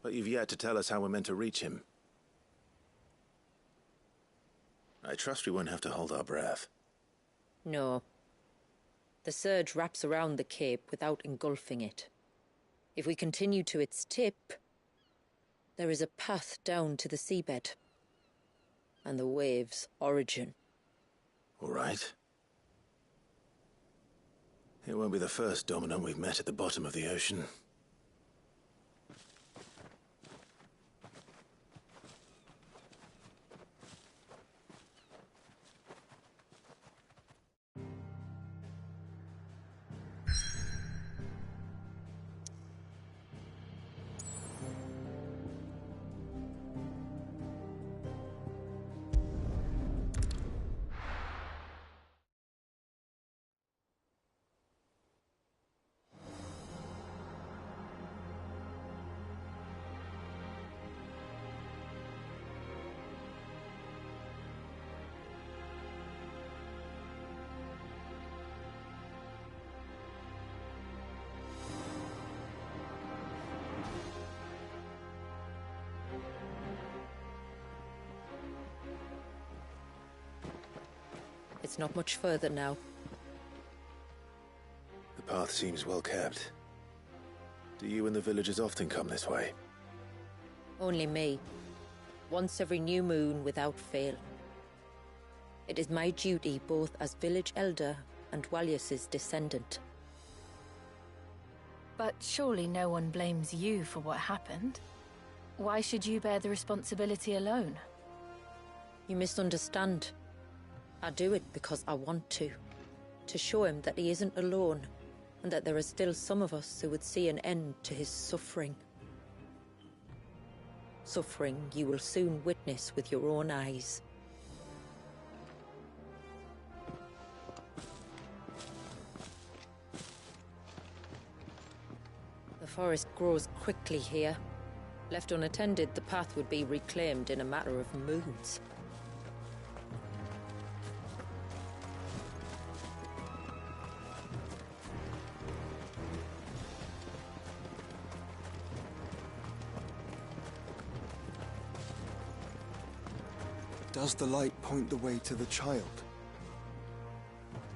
But you've yet to tell us how we're meant to reach him. I trust we won't have to hold our breath. No. The Surge wraps around the cape without engulfing it. If we continue to its tip, there is a path down to the seabed. And the wave's origin. All right. It won't be the first dominant we've met at the bottom of the ocean. It's not much further now. The path seems well kept. Do you and the villagers often come this way? Only me. Once every new moon without fail. It is my duty both as village elder and Walius's descendant. But surely no one blames you for what happened. Why should you bear the responsibility alone? You misunderstand. I do it because I want to. To show him that he isn't alone, and that there are still some of us who would see an end to his suffering. Suffering you will soon witness with your own eyes. The forest grows quickly here. Left unattended, the path would be reclaimed in a matter of moons. Does the light point the way to the child?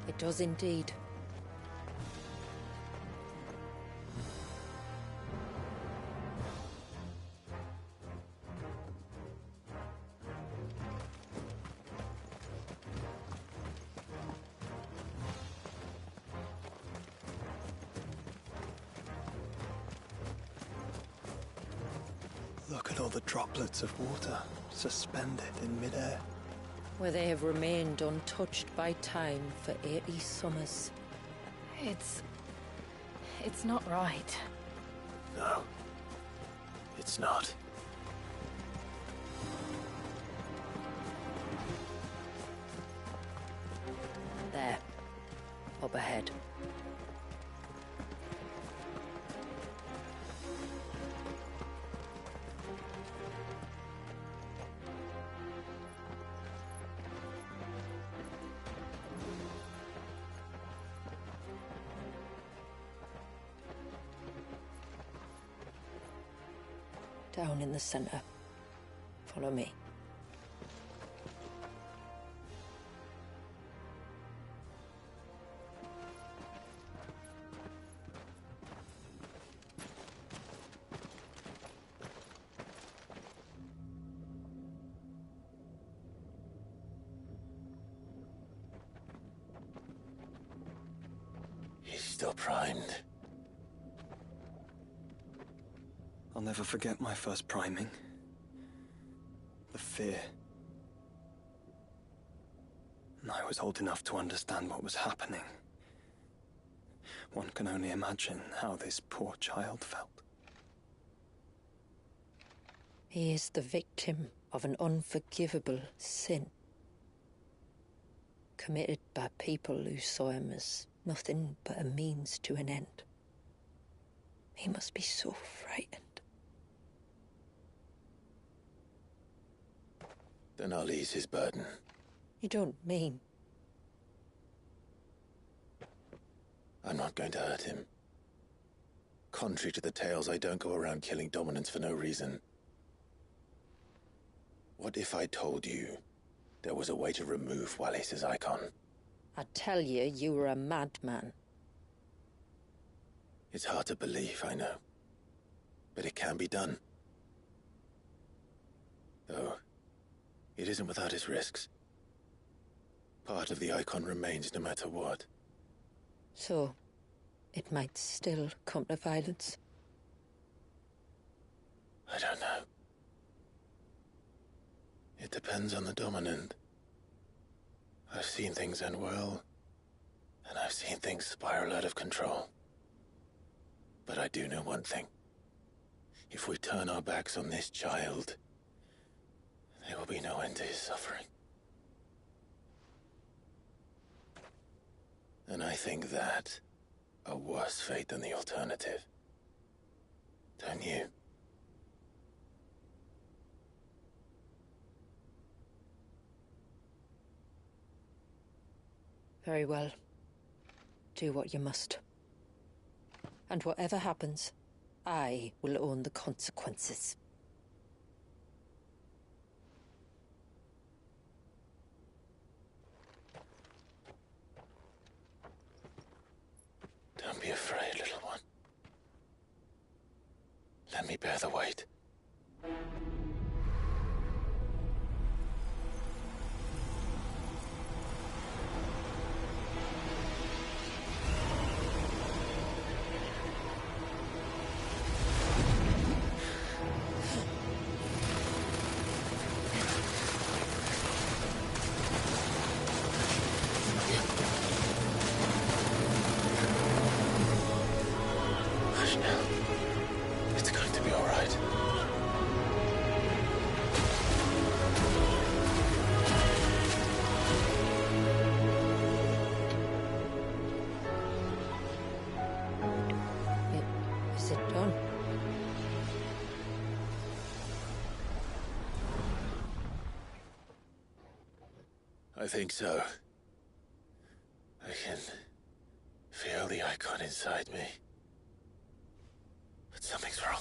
It does indeed. Look at all the droplets of water suspended in midair. Where they have remained untouched by time for 80 summers. It's not right. No. It's not. There. Up ahead. Down in the center. Follow me. He's still primed. I'll never forget my first priming. The fear. And I was old enough to understand what was happening. One can only imagine how this poor child felt. He is the victim of an unforgivable sin. Committed by people who saw him as nothing but a means to an end. He must be so frightened. Then I'll ease his burden. You don't mean? I'm not going to hurt him. Contrary to the tales, I don't go around killing dominants for no reason. What if I told you there was a way to remove Wallace's icon? I'd tell you you were a madman. It's hard to believe, I know. But it can be done. Though, it isn't without its risks. Part of the icon remains no matter what. So, it might still come to violence? I don't know. It depends on the dominant. I've seen things end well, and I've seen things spiral out of control. But I do know one thing. If we turn our backs on this child, there will be no end to his suffering. And I think that a worse fate than the alternative. Don't you? Very well. Do what you must. And whatever happens, I will own the consequences. Don't be afraid, little one. Let me bear the weight. I think so. I can feel the icon inside me. But something's wrong.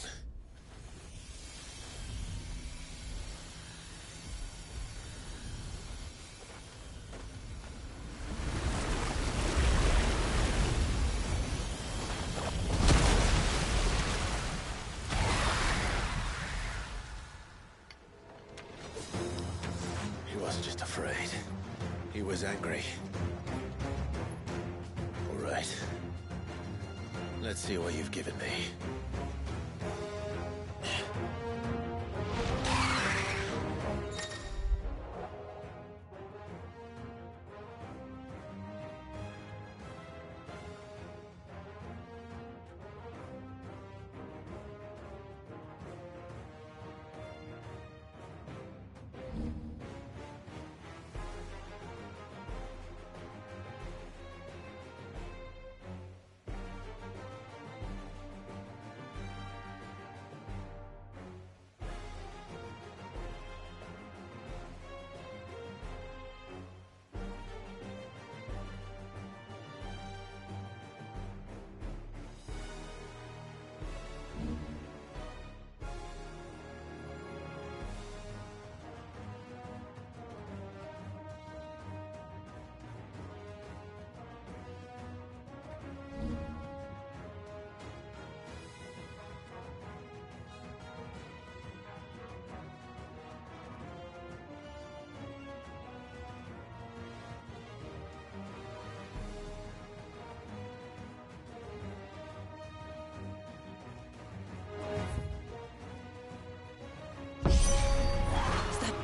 He wasn't just afraid. He was angry. All right. Let's see what you've given me.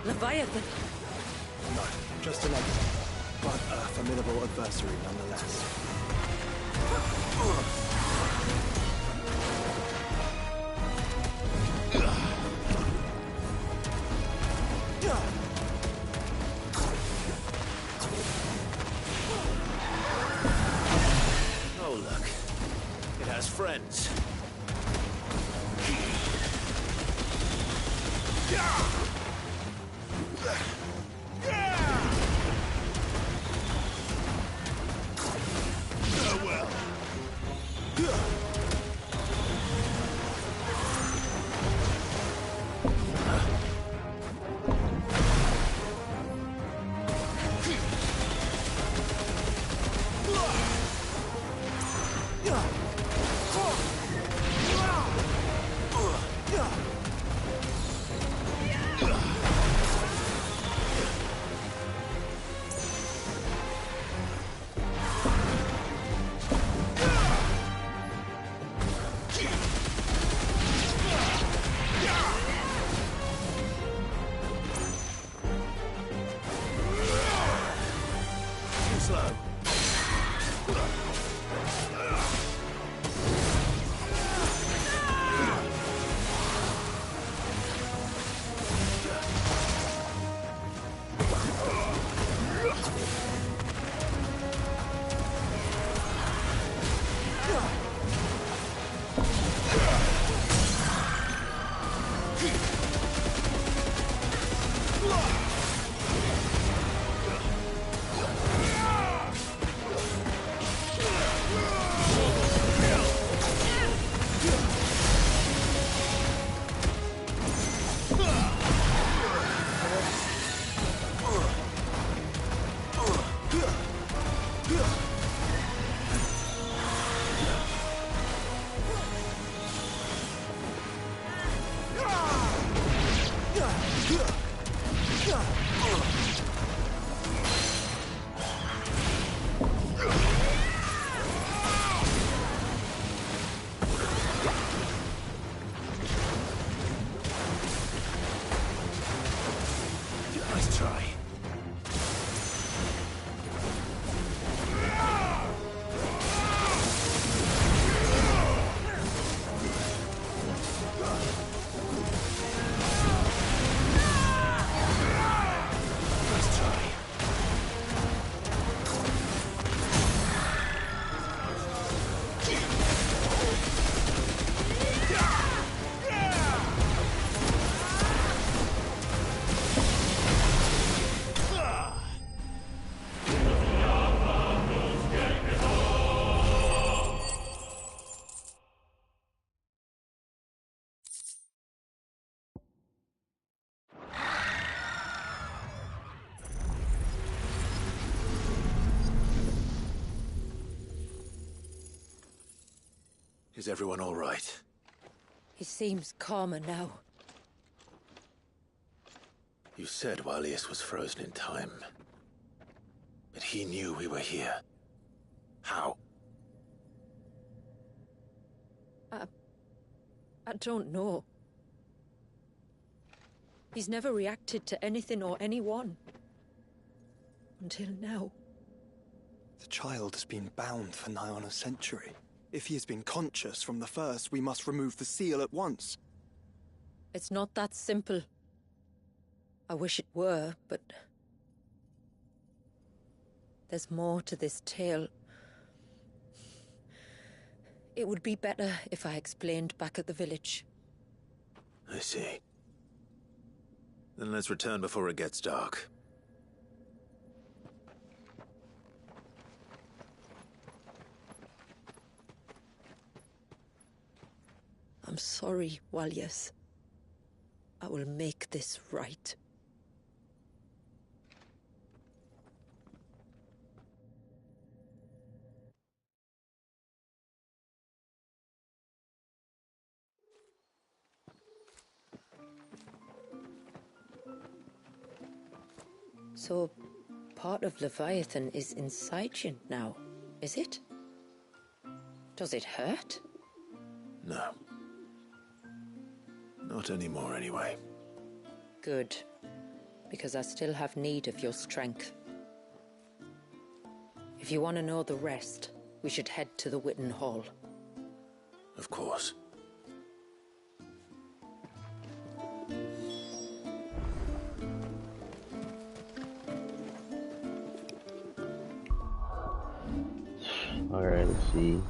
Leviathan! No, just an exit, but a formidable adversary nonetheless. Oh, look. It has friends. Well, slow. Nice try. Nice try. Is everyone all right? He seems calmer now. You said Walius was frozen in time. But he knew we were here. How? I don't know. He's never reacted to anything or anyone. Until now. The child has been bound for nigh on a century. If he has been conscious from the first, we must remove the seal at once. It's not that simple. I wish it were, but... there's more to this tale. It would be better if I explained back at the village. I see. Then let's return before it gets dark. I'm sorry, Walius. I will make this right. So, part of Leviathan is inside you now, is it? Does it hurt? No. Not anymore, anyway. Good. Because I still have need of your strength. If you want to know the rest, we should head to the Witten Hall. Of course. Alright, let's see.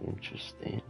Interesting.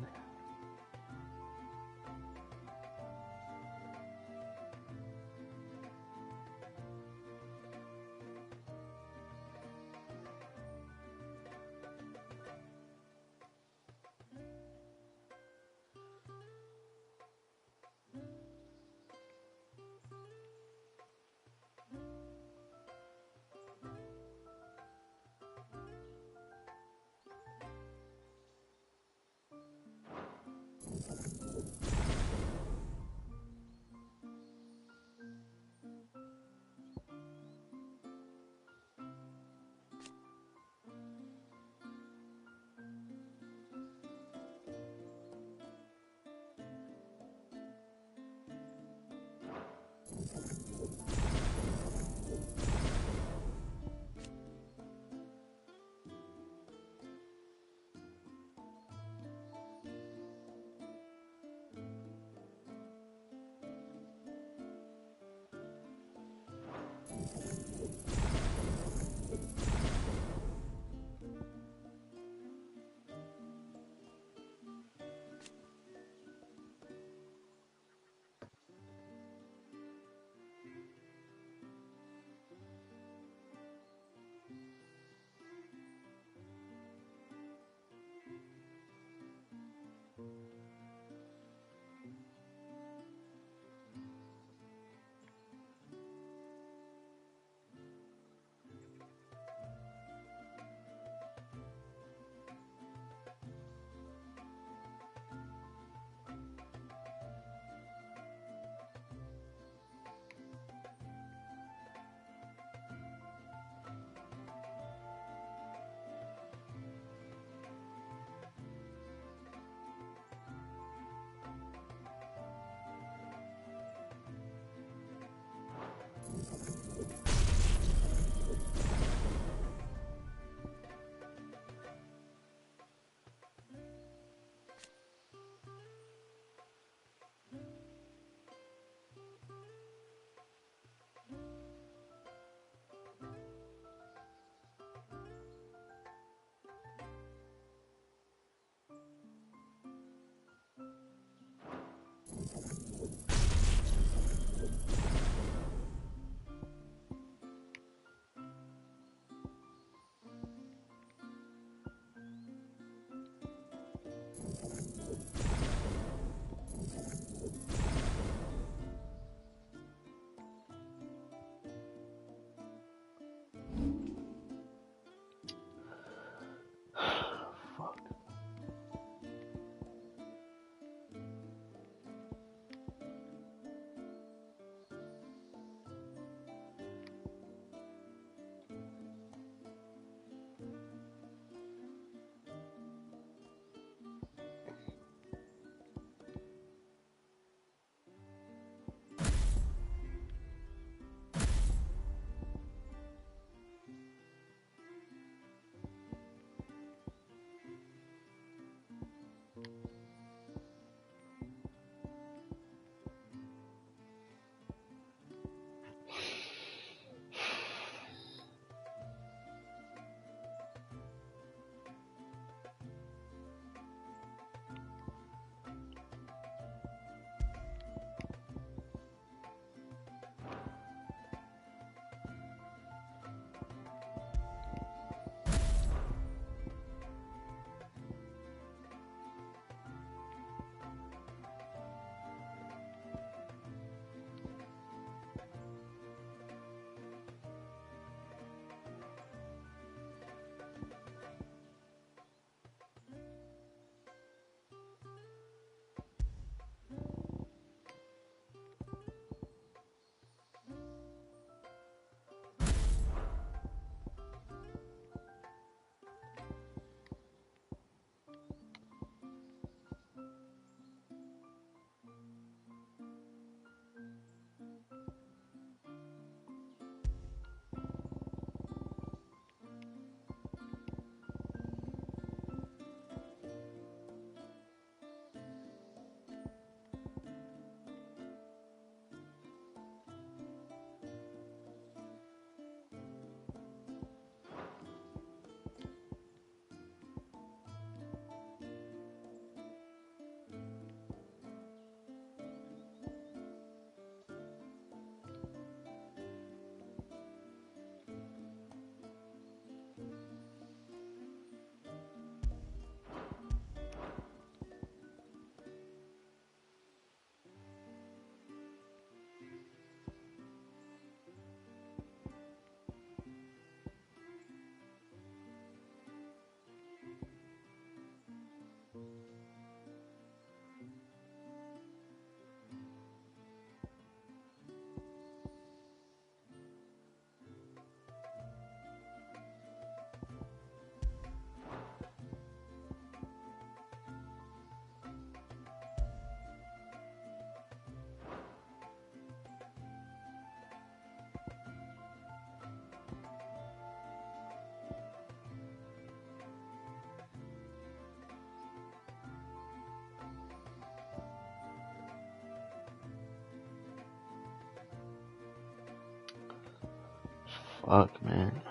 Fuck, man.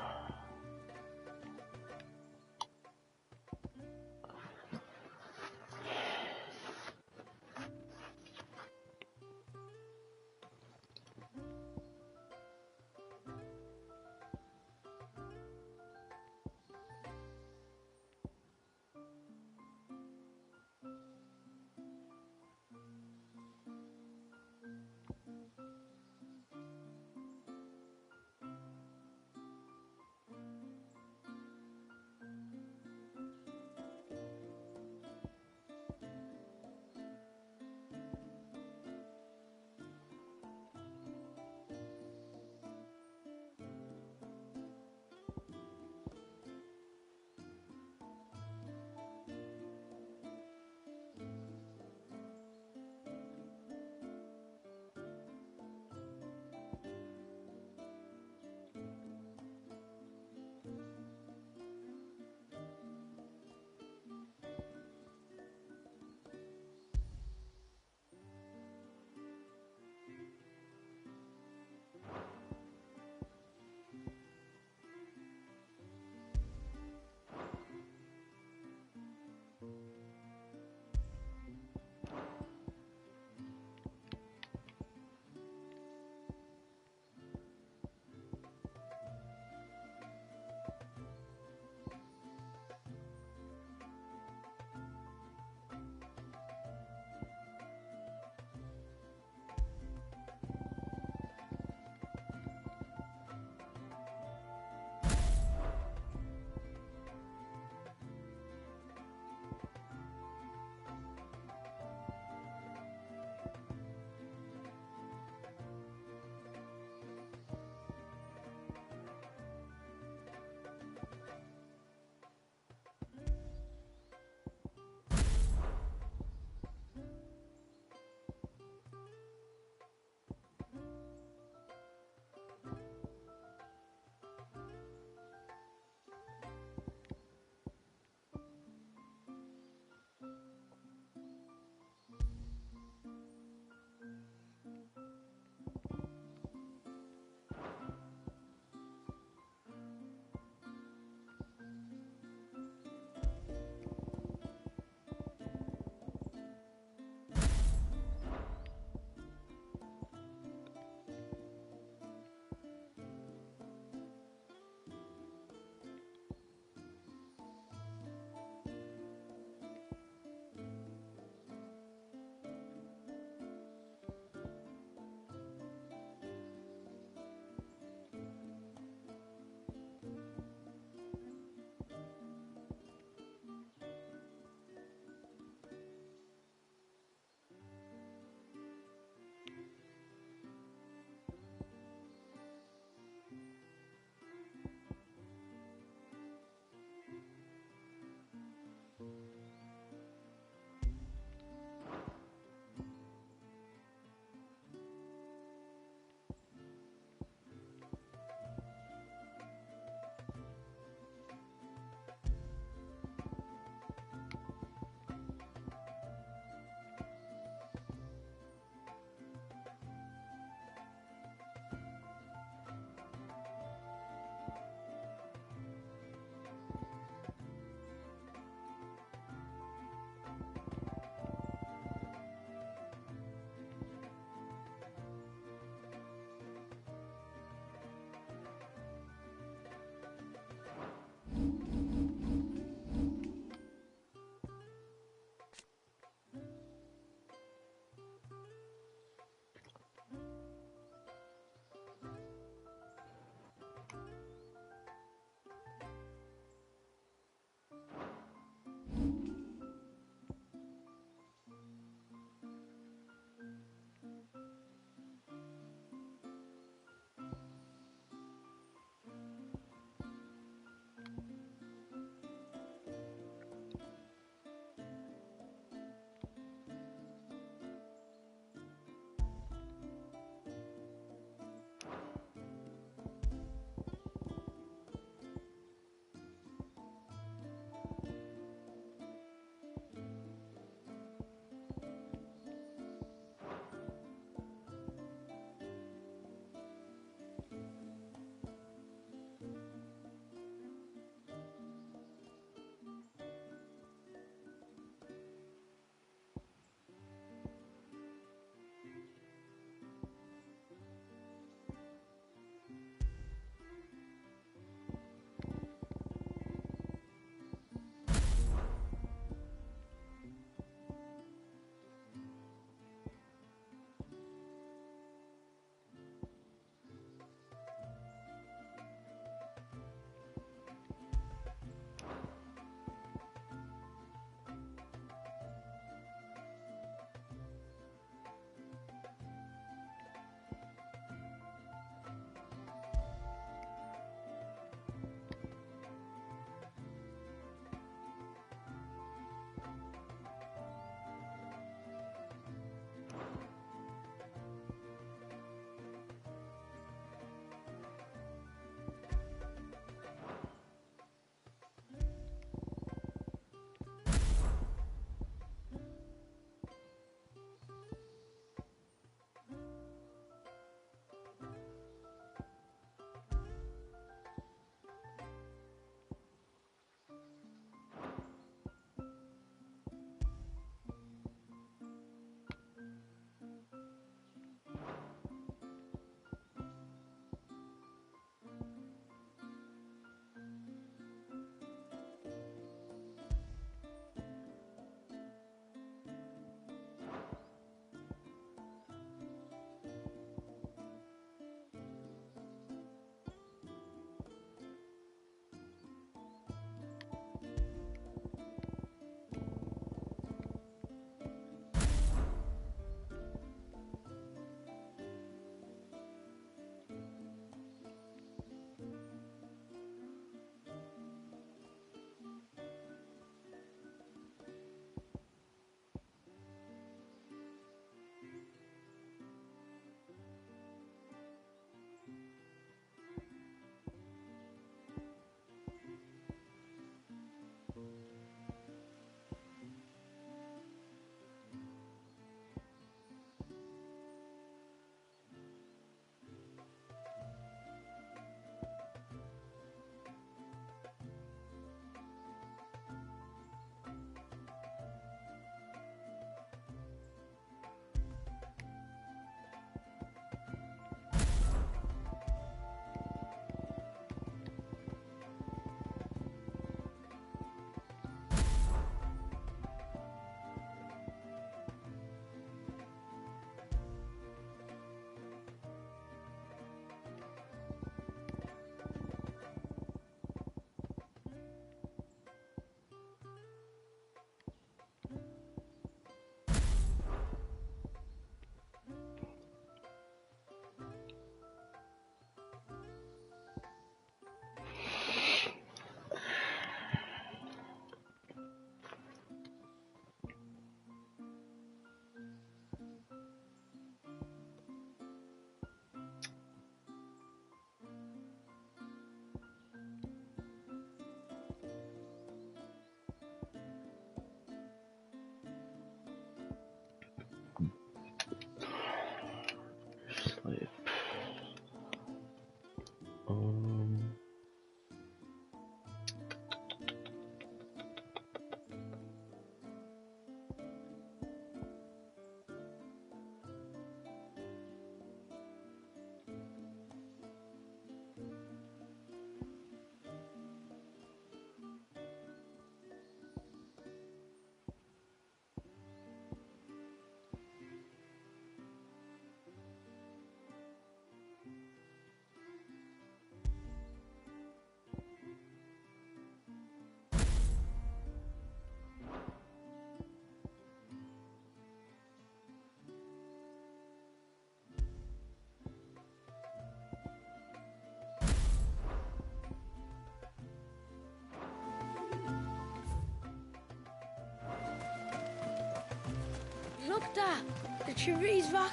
Look, Dad. The tree's rock.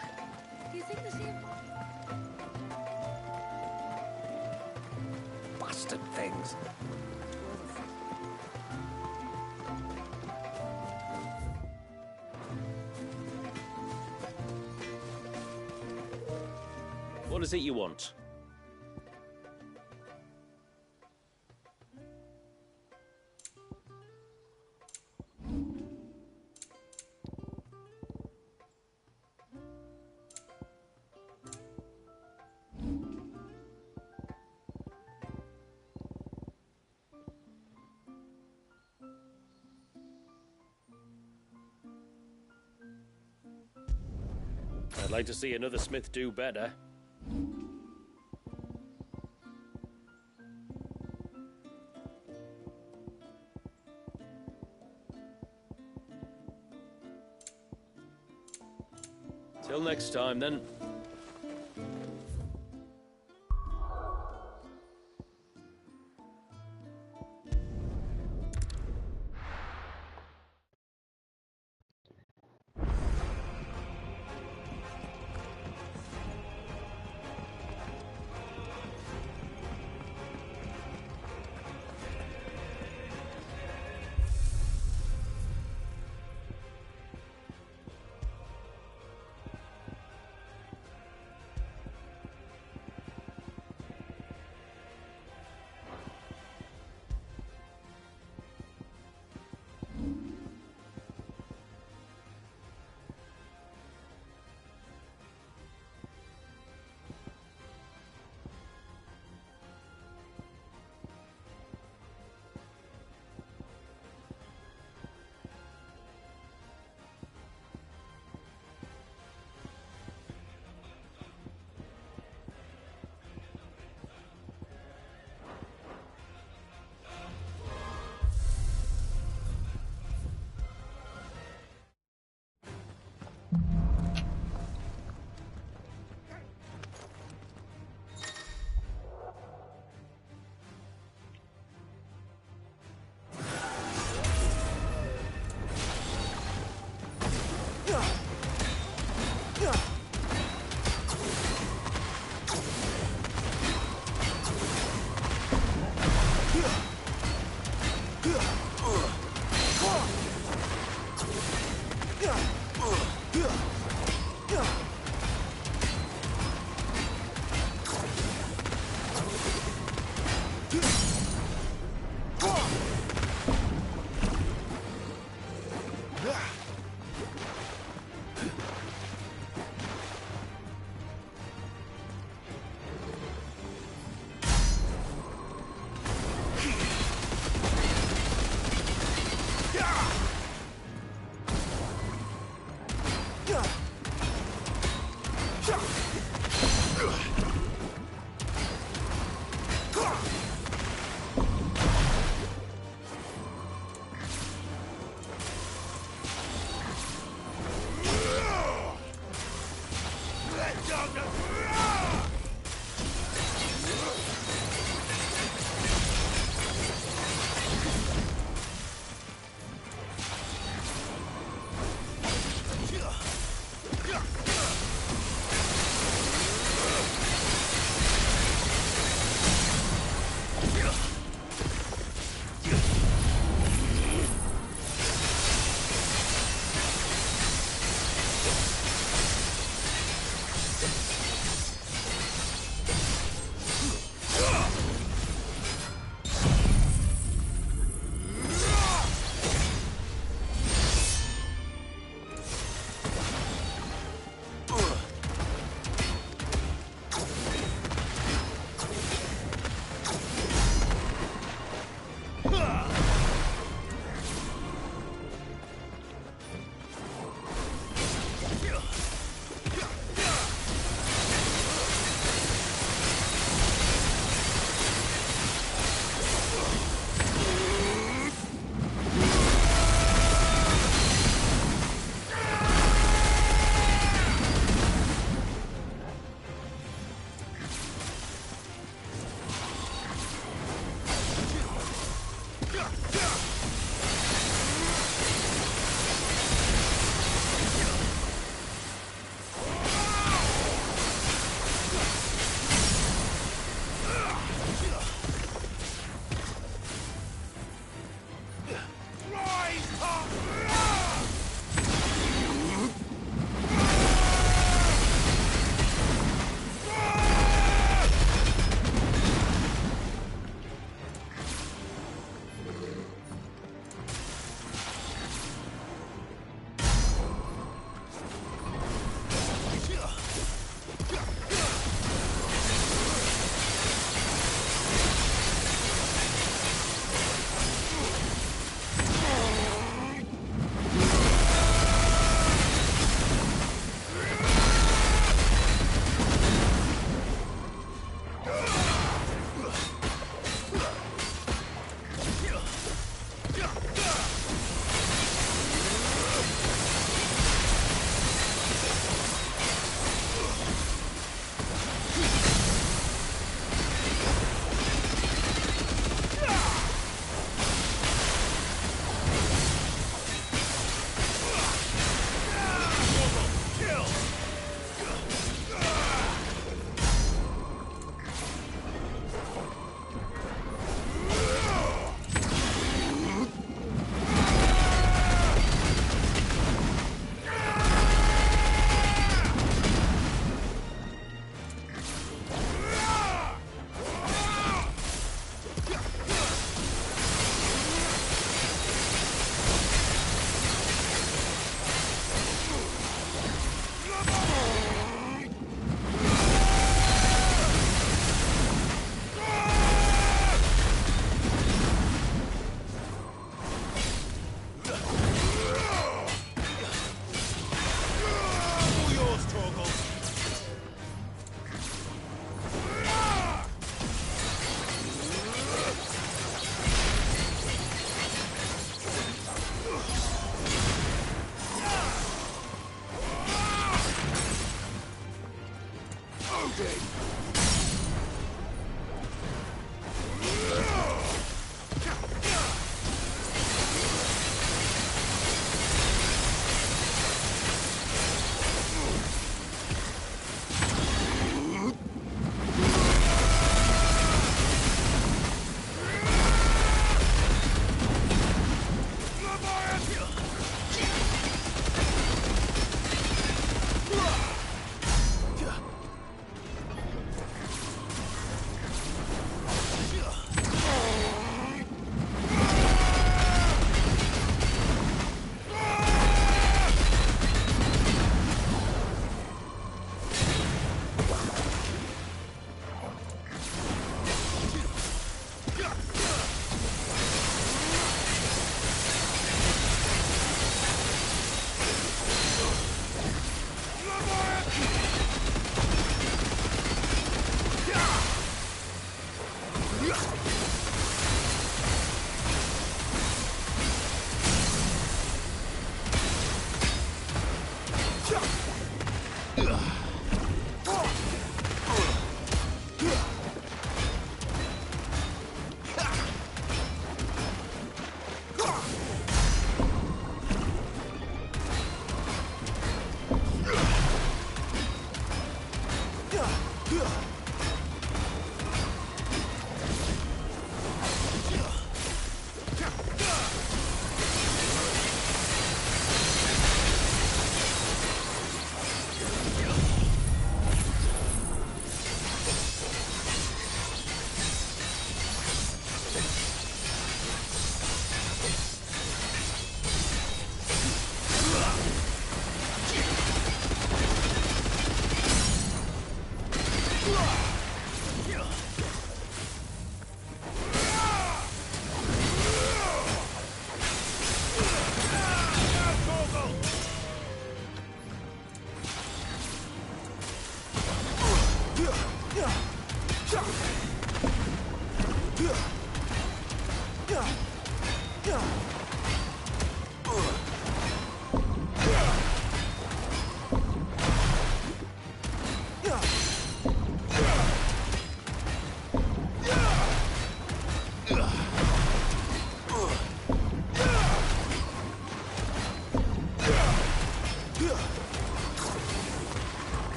Do you think the same? Bastard things. What is it you want? I'd like to see another smith do better. Till next time, then.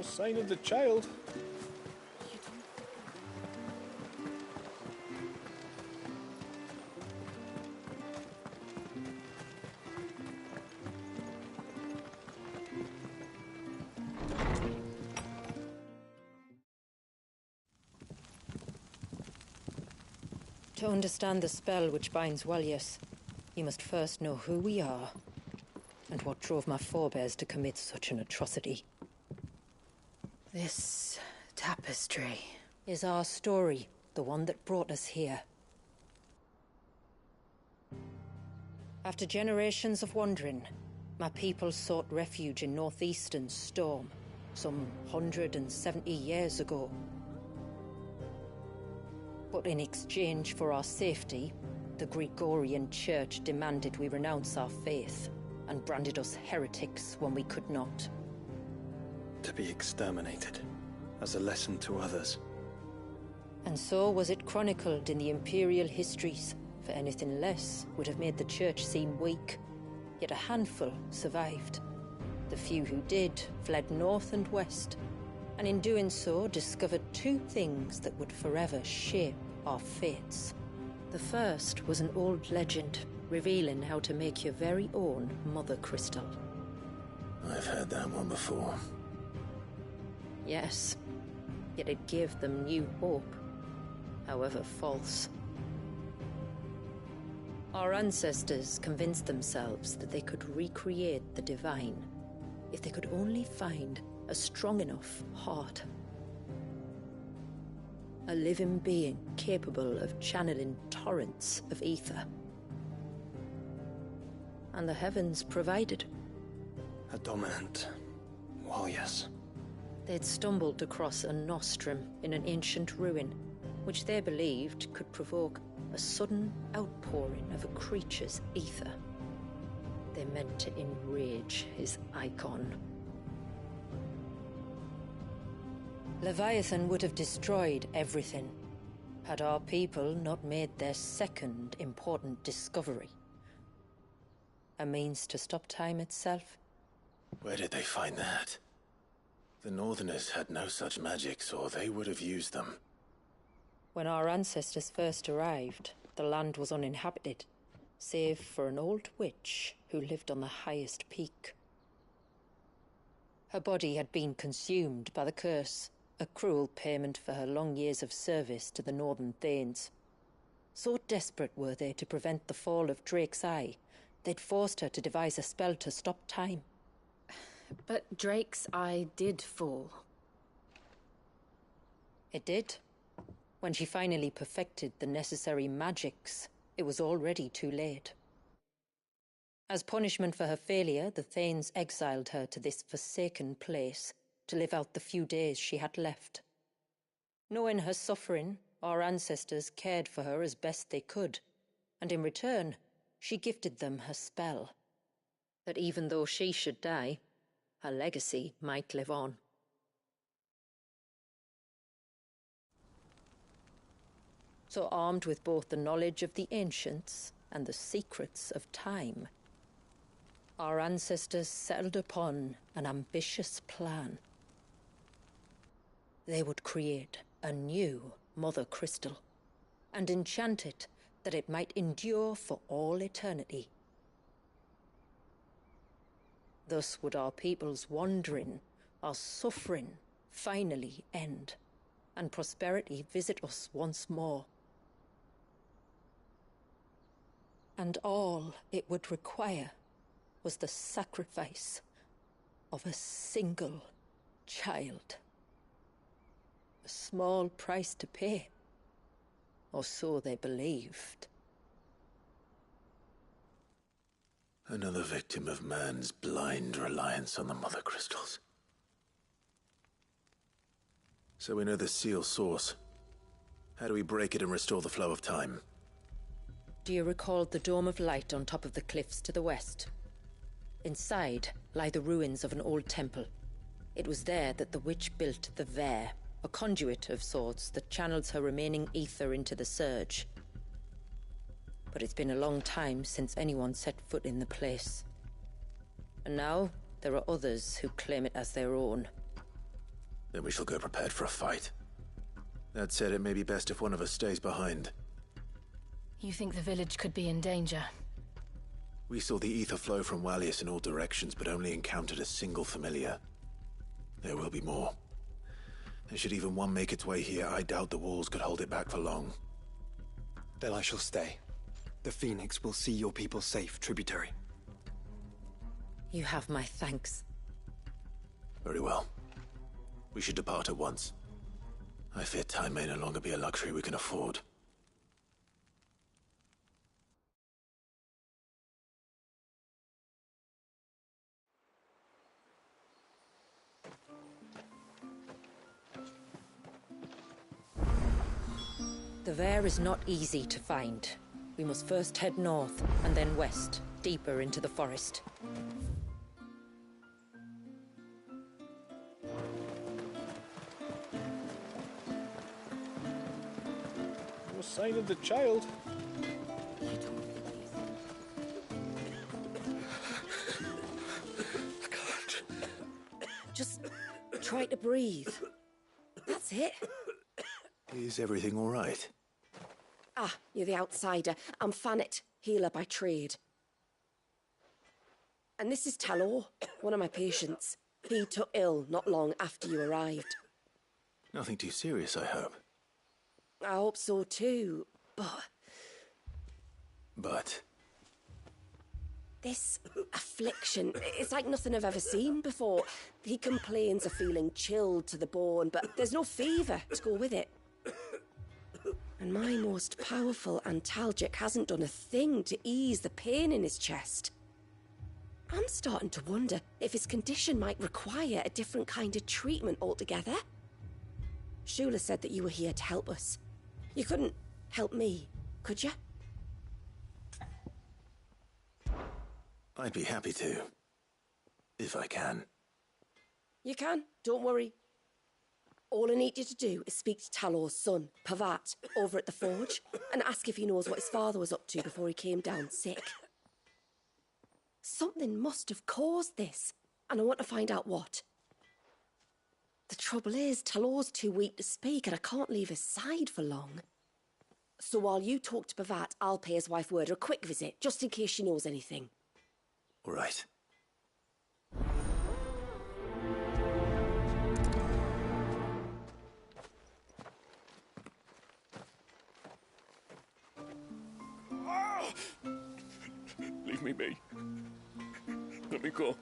sign of the child. To understand the spell which binds Walyas, you must first know who we are, and what drove my forebears to commit such an atrocity. This tapestry is our story, the one that brought us here. After generations of wandering, my people sought refuge in northeastern Storm, some 170 years ago. But in exchange for our safety, the Gregorian Church demanded we renounce our faith and branded us heretics when we could not. To be exterminated, as a lesson to others. And so was it chronicled in the imperial histories, for anything less would have made the Church seem weak. Yet a handful survived. The few who did fled north and west, and in doing so discovered two things that would forever shape our fates. The first was an old legend, revealing how to make your very own Mother Crystal. I've heard that one before. Yes, yet it gave them new hope, however false. Our ancestors convinced themselves that they could recreate the divine if they could only find a strong enough heart. A living being capable of channeling torrents of ether. And the heavens provided. A dominant Walyas. They'd stumbled across a nostrum in an ancient ruin, which they believed could provoke a sudden outpouring of a creature's ether. They meant to enrage his icon. Leviathan would have destroyed everything, had our people not made their second important discovery. A means to stop time itself. Where did they find that? The Northerners had no such magics, or they would have used them. When our ancestors first arrived, the land was uninhabited, save for an old witch who lived on the highest peak. Her body had been consumed by the curse, a cruel payment for her long years of service to the Northern Thanes. So desperate were they to prevent the fall of Drake's Eye, they'd forced her to devise a spell to stop time. But Drake's Eye did fall. It did. When she finally perfected the necessary magics, it was already too late. As punishment for her failure, the Thanes exiled her to this forsaken place to live out the few days she had left. Knowing her suffering, our ancestors cared for her as best they could, and in return, she gifted them her spell. That even though she should die, her legacy might live on. So armed with both the knowledge of the ancients and the secrets of time, our ancestors settled upon an ambitious plan. They would create a new Mother Crystal, and enchant it that it might endure for all eternity. Thus would our people's wandering, our suffering, finally end, and prosperity visit us once more. And all it would require was the sacrifice of a single child. A small price to pay, or so they believed. Another victim of man's blind reliance on the Mother Crystals. So we know the seal source. How do we break it and restore the flow of time? Do you recall the Dome of Light on top of the cliffs to the west? Inside lie the ruins of an old temple. It was there that the witch built the Vare, a conduit of sorts that channels her remaining ether into the Surge. But it's been a long time since anyone set foot in the place. And now, there are others who claim it as their own. Then we shall go prepared for a fight. That said, it may be best if one of us stays behind. You think the village could be in danger? We saw the ether flow from Wallius in all directions, but only encountered a single familiar. There will be more. And should even one make its way here, I doubt the walls could hold it back for long. Then I shall stay. The Phoenix will see your people safe, tributary. You have my thanks. Very well. We should depart at once. I fear time may no longer be a luxury we can afford. The Vare is not easy to find. We must first head north, and then west, deeper into the forest. No sign of the child. I can't. Just try to breathe. That's it. Is everything all right? Ah, you're the outsider. I'm Fannet, healer by trade. And this is Talor, one of my patients. He took ill not long after you arrived. Nothing too serious, I hope. I hope so too, but... But? This affliction, it's like nothing I've ever seen before. He complains of feeling chilled to the bone, but there's no fever to go with it. And my most powerful antalgic hasn't done a thing to ease the pain in his chest. I'm starting to wonder if his condition might require a different kind of treatment altogether. Shula said that you were here to help us. You couldn't help me, could you? I'd be happy to. If I can. You can, don't worry. All I need you to do is speak to Talor's son, Pavat, over at the forge, and ask if he knows what his father was up to before he came down sick. Something must have caused this, and I want to find out what. The trouble is, Talor's too weak to speak, and I can't leave his side for long. So while you talk to Pavat, I'll pay his wife word a quick visit, just in case she knows anything. All right. Leave me be. Let me go.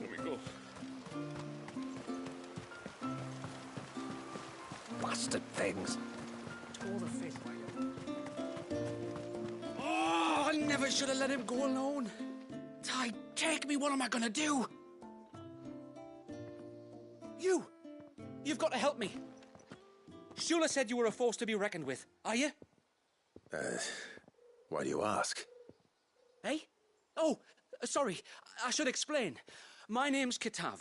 Let me go. Bastard things. Tore the fish right. Oh, I never should have let him go alone. Ty, take me. What am I gonna do? You've got to help me. Shula said you were a force to be reckoned with. Are you? Why do you ask? Eh? Oh, sorry. I should explain. My name's Kitav.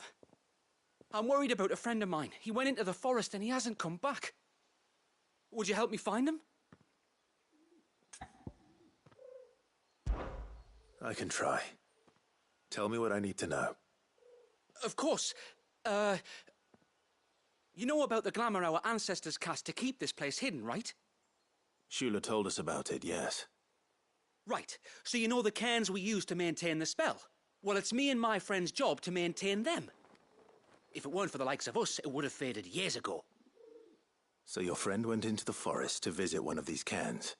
I'm worried about a friend of mine. He went into the forest and he hasn't come back. Would you help me find him? I can try. Tell me what I need to know. Of course. You know about the glamour our ancestors cast to keep this place hidden, right? Shula told us about it, yes. Right. So you know the cairns we use to maintain the spell? Well, it's me and my friend's job to maintain them. If it weren't for the likes of us, it would have faded years ago. So your friend went into the forest to visit one of these cairns?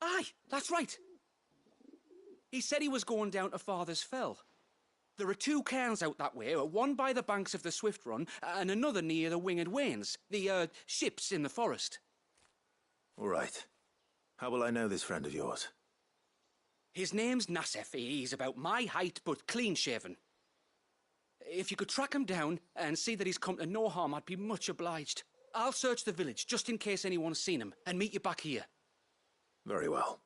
Aye, that's right. He said he was going down to Father's Fell. There are 2 cairns out that way, one by the banks of the Swift Run, and another near the Winged Wains, the, ships in the forest. All right. How will I know this friend of yours? His name's Nassef. He's about my height, but clean-shaven. If you could track him down and see that he's come to no harm, I'd be much obliged. I'll search the village, just in case anyone's seen him, and meet you back here. Very well.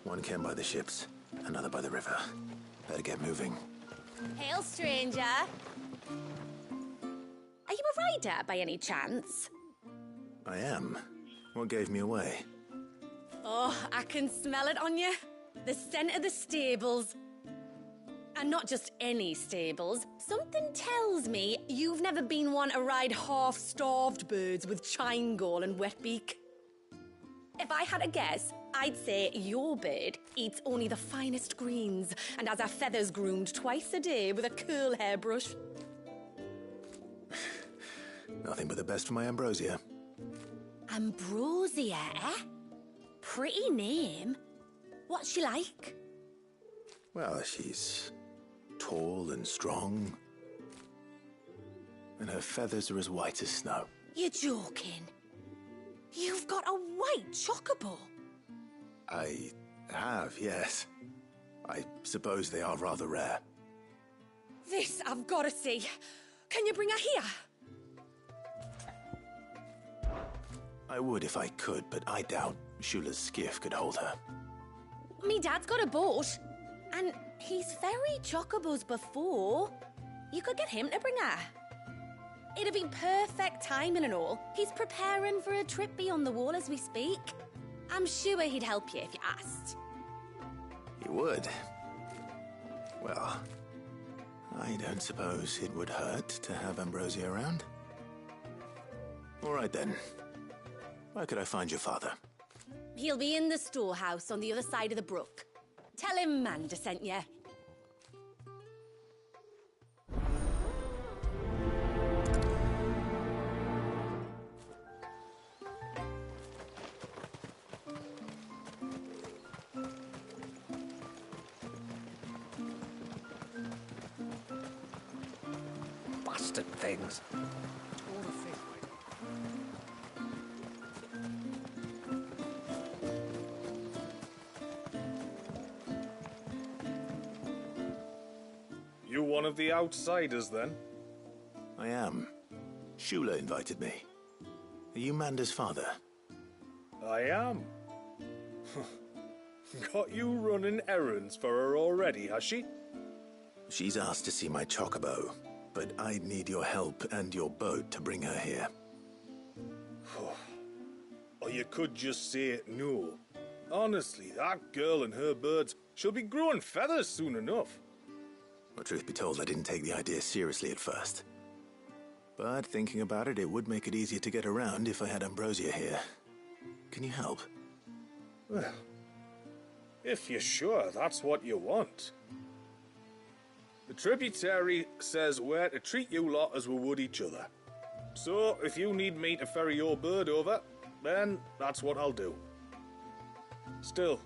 One cairn by the ships, another by the river. Better get moving. Hail, stranger. Are you a rider by any chance? I am. What gave me away? Oh, I can smell it on you. The scent of the stables. And not just any stables. Something tells me you've never been one to ride half-starved birds with Chingall and Wetbeak. If I had to guess, I'd say your bird eats only the finest greens and has her feathers groomed twice a day with a curl hairbrush. Nothing but the best for my Ambrosia. Ambrosia, eh? Pretty name. What's she like? Well, she's tall and strong. And her feathers are as white as snow. You're joking. You've got a white chocobo. I have, yes. I suppose they are rather rare. This I've got to see. Can you bring her here? I would if I could, but I doubt Shula's skiff could hold her. Me dad's got a boat. And he's ferried chocobos before. You could get him to bring her. It'd be perfect timing and all. He's preparing for a trip beyond the wall as we speak. I'm sure he'd help you if you asked. He would? Well, I don't suppose it would hurt to have Ambrosia around. All right then. Where could I find your father? He'll be in the storehouse on the other side of the brook. Tell him Manda sent you. Bastard things. You one of the outsiders, then? I am. Shula invited me. Are you Manda's father? I am. Got you running errands for her already, has she? She's asked to see my chocobo, but I'd need your help and your boat to bring her here. Or you could just say no. Honestly, that girl and her birds, she'll be growing feathers soon enough. Well, truth be told, I didn't take the idea seriously at first. But thinking about it, it would make it easier to get around if I had Ambrosia here. Can you help? Well, if you're sure that's what you want. The tributary says we're to treat you lot as we would each other. So, if you need me to ferry your bird over, then that's what I'll do. Still,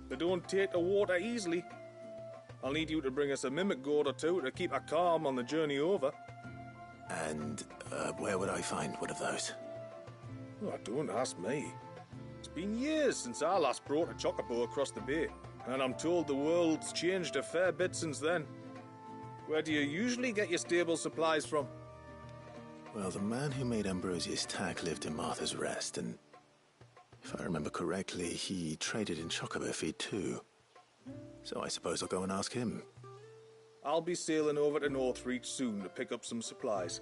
they don't take the water easily. I'll need you to bring us a mimic gourd or two to keep her calm on the journey over. And where would I find one of those? Oh, don't ask me. It's been years since I last brought a chocobo across the bay, and I'm told the world's changed a fair bit since then. Where do you usually get your stable supplies from? Well, the man who made Ambrosia's tack lived in Martha's Rest, and if I remember correctly, he traded in chocobo feed too. So I suppose I'll go and ask him. I'll be sailing over to Northreach soon to pick up some supplies.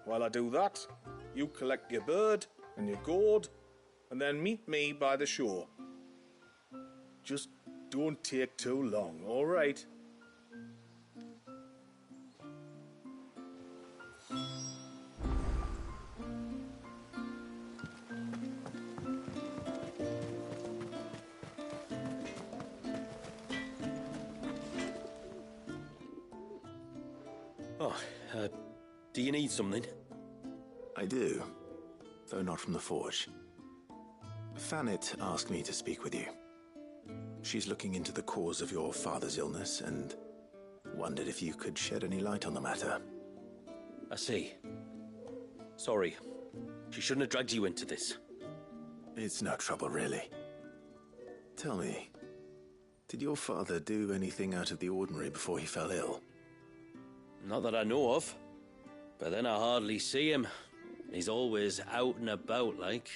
While I do that, you collect your bird and your gourd, and then meet me by the shore. Just don't take too long, all right? Oh, do you need something? I do, though not from the forge. Fanet asked me to speak with you. She's looking into the cause of your father's illness and wondered if you could shed any light on the matter. I see. Sorry. She shouldn't have dragged you into this. It's no trouble, really. Tell me, did your father do anything out of the ordinary before he fell ill? Not that I know of. But then I hardly see him. He's always out and about, like.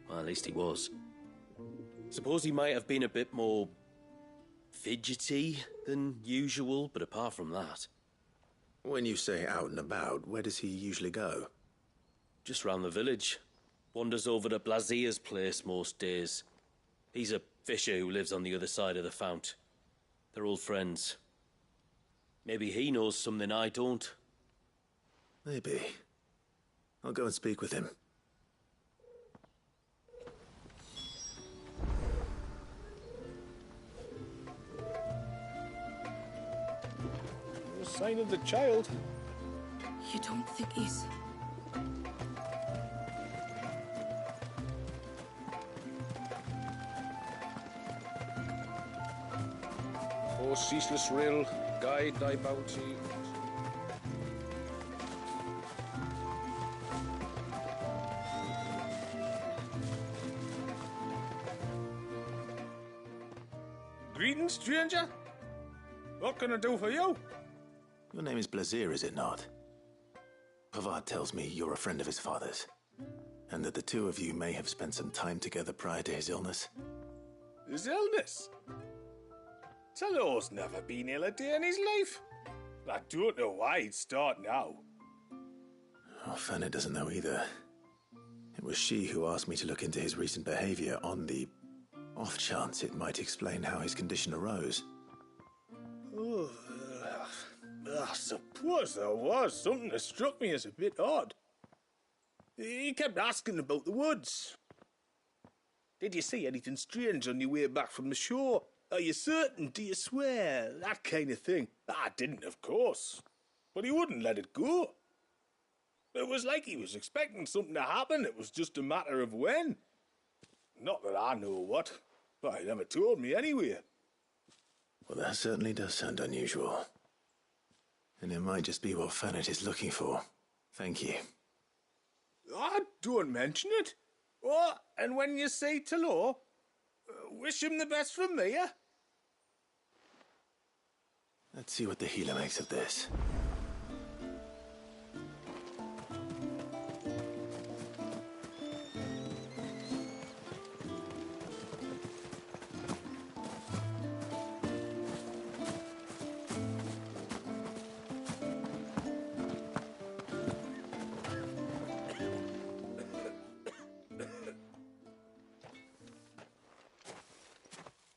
Well, at least he was. Suppose he might have been a bit more fidgety than usual, but apart from that... When you say out and about, where does he usually go? Just round the village. Wanders over to Blasia's place most days. He's a fisher who lives on the other side of the fount. They're old friends. Maybe he knows something I don't. Maybe. I'll go and speak with him. No sign of the child. You don't think he's... Oh, ceaseless rill, guide thy bounty. Greetings, stranger. What can I do for you? Your name is Blazir, is it not? Pavad tells me you're a friend of his father's, and that the two of you may have spent some time together prior to his illness. His illness? Talor's never been ill a day in his life. I don't know why he'd start now. Oh, Fanny doesn't know either. It was she who asked me to look into his recent behavior on the off chance it might explain how his condition arose. Oh, I suppose there was something that struck me as a bit odd. He kept asking about the woods. Did you see anything strange on your way back from the shore? Are you certain? Do you swear? That kind of thing. I didn't, of course. But he wouldn't let it go. It was like he was expecting something to happen. It was just a matter of when. Not that I know what. But he never told me anyway. Well, that certainly does sound unusual. And it might just be what Fanet is looking for. Thank you. I don't mention it. Oh, and when you say Talor, wish him the best from me, eh? Let's see what the healer makes of this.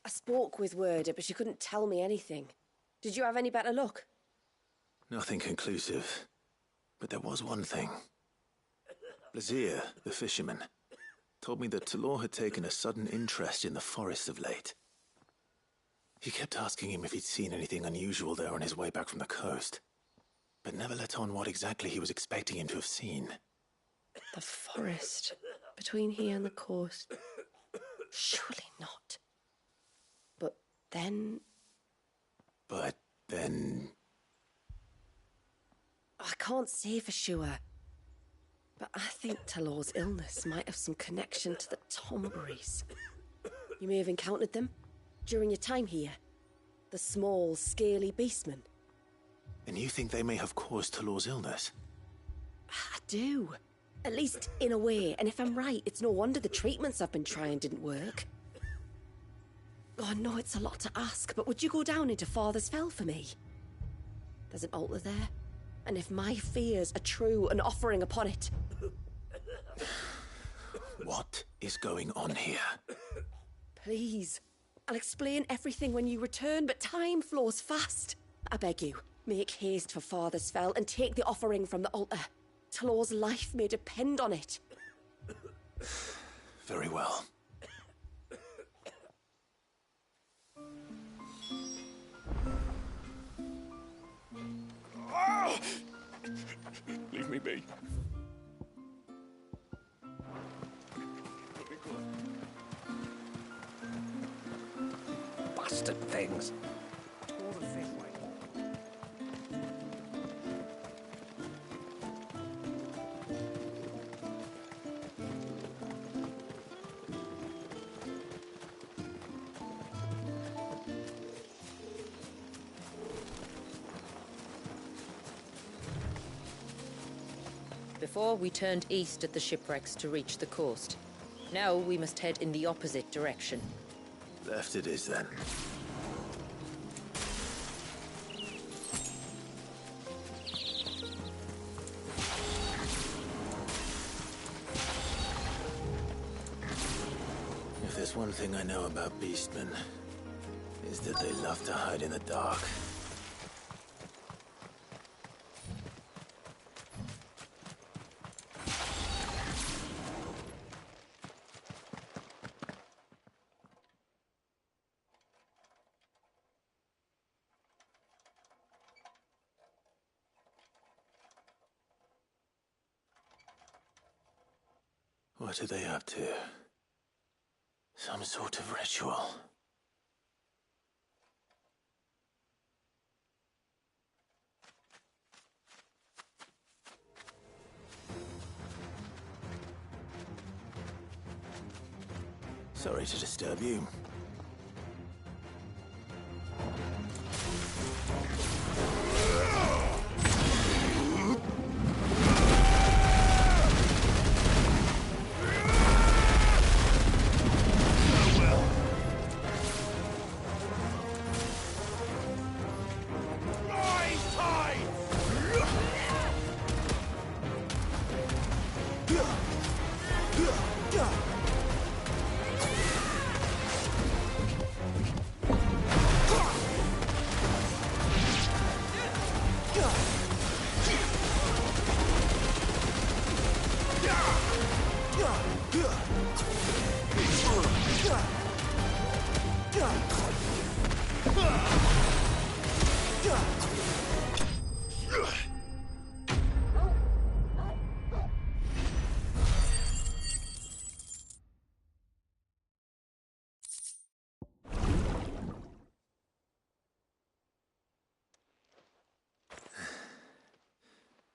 I spoke with Werder, but she couldn't tell me anything. Did you have any better luck? Nothing conclusive. But there was one thing. Blazir, the fisherman, told me that Talor had taken a sudden interest in the forest of late. He kept asking him if he'd seen anything unusual there on his way back from the coast, but never let on what exactly he was expecting him to have seen. The forest between here and the coast. Surely not. But then... I can't say for sure. But I think Talor's illness might have some connection to the Tomberries. You may have encountered them during your time here. The small, scaly beastmen. And you think they may have caused Talor's illness? I do. At least in a way. And if I'm right, it's no wonder the treatments I've been trying didn't work. Oh, I know it's a lot to ask, but would you go down into Father's Fell for me? There's an altar there, and if my fears are true, an offering upon it. What is going on here? Please. I'll explain everything when you return, but time flows fast. I beg you, make haste for Father's Fell and take the offering from the altar. Talor's life may depend on it. Very well. Oh! Leave me be. Bastard things. Before, we turned east at the shipwrecks to reach the coast. Now we must head in the opposite direction. Left it is, then. If If there's one thing I know about beastmen, is that they love to hide in the dark. What are they up to? Some sort of ritual. Sorry to disturb you.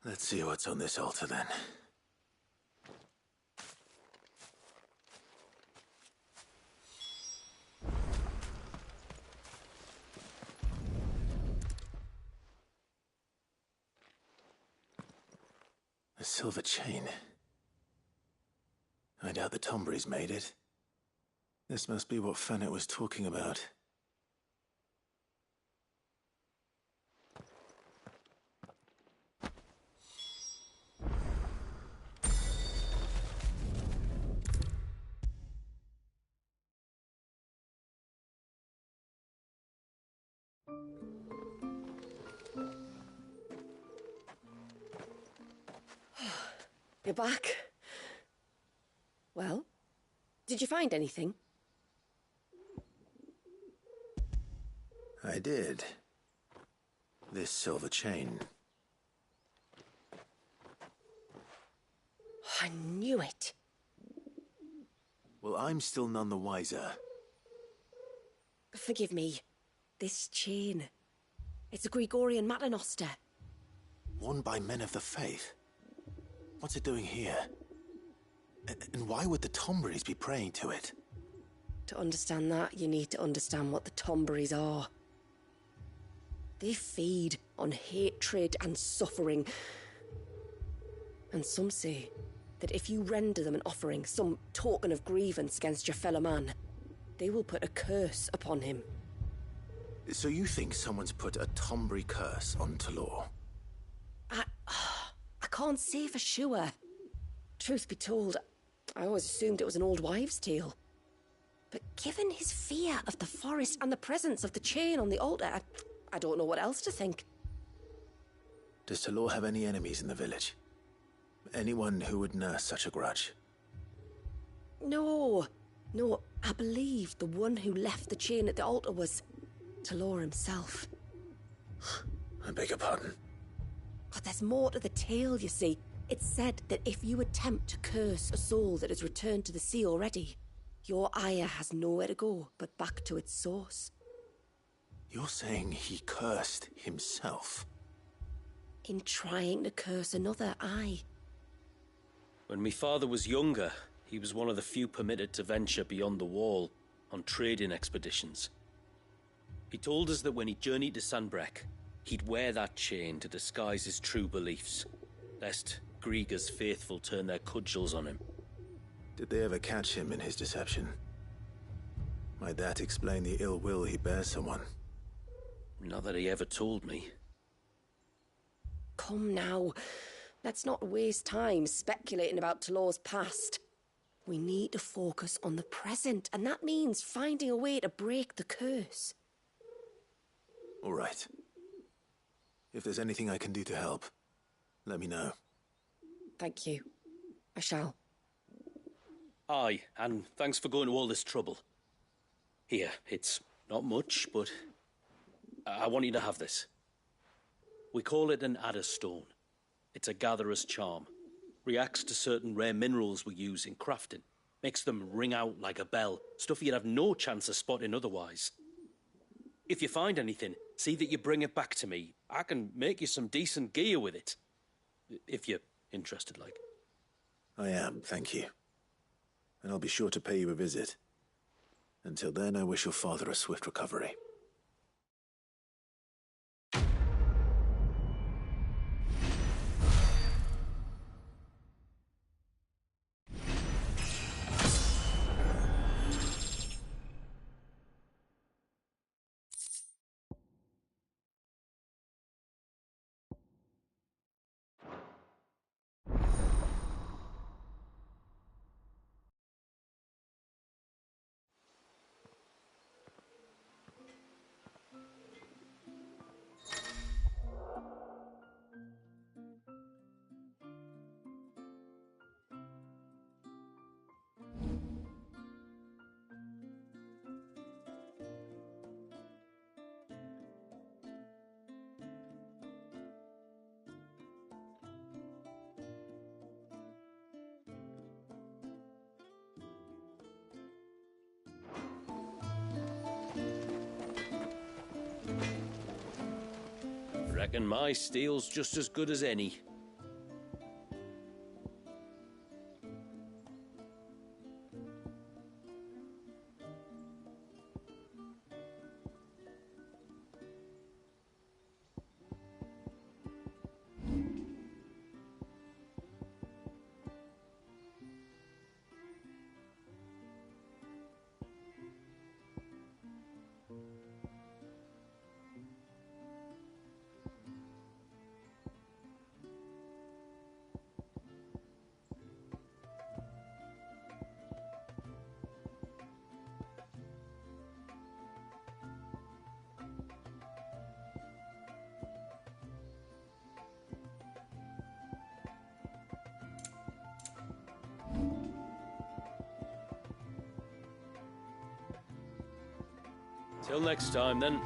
Let's see what's on this altar then. A silver chain. I doubt the Tombrys made it. This must be what Fennec was talking about. You're back. Well, did you find anything? I did. This silver chain. I knew it. Well, I'm still none the wiser. Forgive me. This chain. It's a Gregorian Maternoster. Worn by men of the faith. What's it doing here? And why would the Tombrys be praying to it? To understand that, you need to understand what the Tombrys are. They feed on hatred and suffering. And some say that if you render them an offering, some token of grievance against your fellow man, they will put a curse upon him. So you think someone's put a Tombry curse on Talor? I can't say for sure. Truth be told, I always assumed it was an old wives' tale. But given his fear of the forest and the presence of the chain on the altar, I don't know what else to think. Does Talor have any enemies in the village? Anyone who would nurse such a grudge? No, I believe the one who left the chain at the altar was Talor himself. I beg your pardon? But there's more to the tale, you see. It's said that if you attempt to curse a soul that has returned to the sea already, your ire has nowhere to go but back to its source. You're saying he cursed himself? In trying to curse another, aye. When my father was younger, he was one of the few permitted to venture beyond the wall on trading expeditions. He told us that when he journeyed to Sanbreque, he'd wear that chain to disguise his true beliefs, lest Griega's faithful turn their cudgels on him. Did they ever catch him in his deception? Might that explain the ill will he bears someone? Not that he ever told me. Come now, let's not waste time speculating about Talor's past. We need to focus on the present, and that means finding a way to break the curse. All right. If there's anything I can do to help, let me know. Thank you. I shall. Aye, and thanks for going to all this trouble. Here, it's not much, but I want you to have this. We call it an Adder Stone. It's a gatherer's charm. Reacts to certain rare minerals we use in crafting. Makes them ring out like a bell, stuff you'd have no chance of spotting otherwise. If you find anything, see that you bring it back to me. I can make you some decent gear with it. If you're interested, like. I am, thank you. And I'll be sure to pay you a visit. Until then, I wish your father a swift recovery. Reckon my steel's just as good as any. Till next time, then.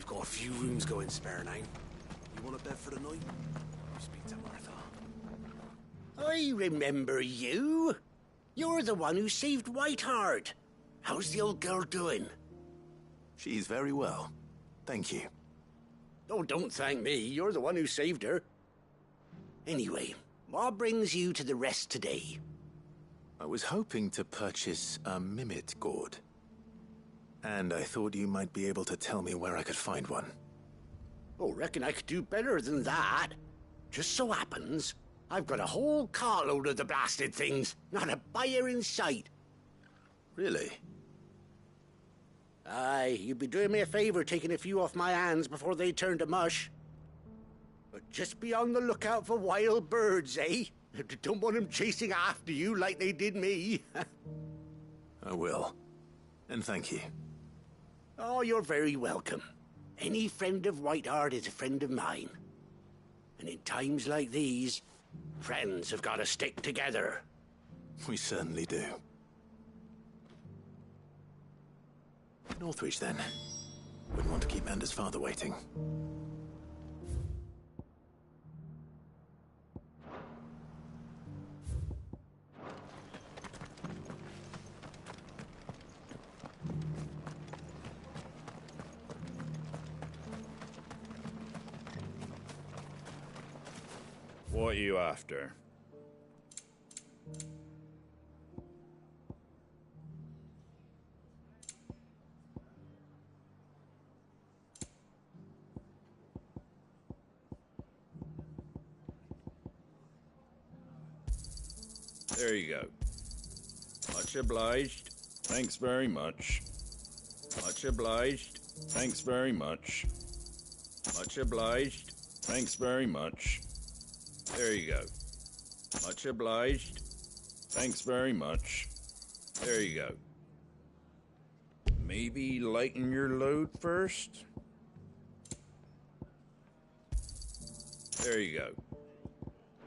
We've got a few rooms going spare now. You want a bed for the night? I'll speak to Martha. I remember you. You're the one who saved Whiteheart. How's the old girl doing? She's very well. Thank you. Oh, don't thank me. You're the one who saved her. Anyway, what brings you to the rest today? I was hoping to purchase a Mimit gourd. And I thought you might be able to tell me where I could find one. Oh, reckon I could do better than that. Just so happens, I've got a whole carload of the blasted things. Not a buyer in sight. Really? Aye, you'd be doing me a favor taking a few off my hands before they turn to mush. But just be on the lookout for wild birds, eh? Don't want them chasing after you like they did me. I will. And thank you. Oh, you're very welcome. Any friend of Whiteheart is a friend of mine. And in times like these, friends have got to stick together. We certainly do. Northreach, then. Wouldn't want to keep Mander's father waiting. What are you after? There you go. Much obliged. Thanks very much. Much obliged. Thanks very much. Much obliged. Thanks very much. There you go. Much obliged. Thanks very much. There you go. Maybe lighten your load first? There you go.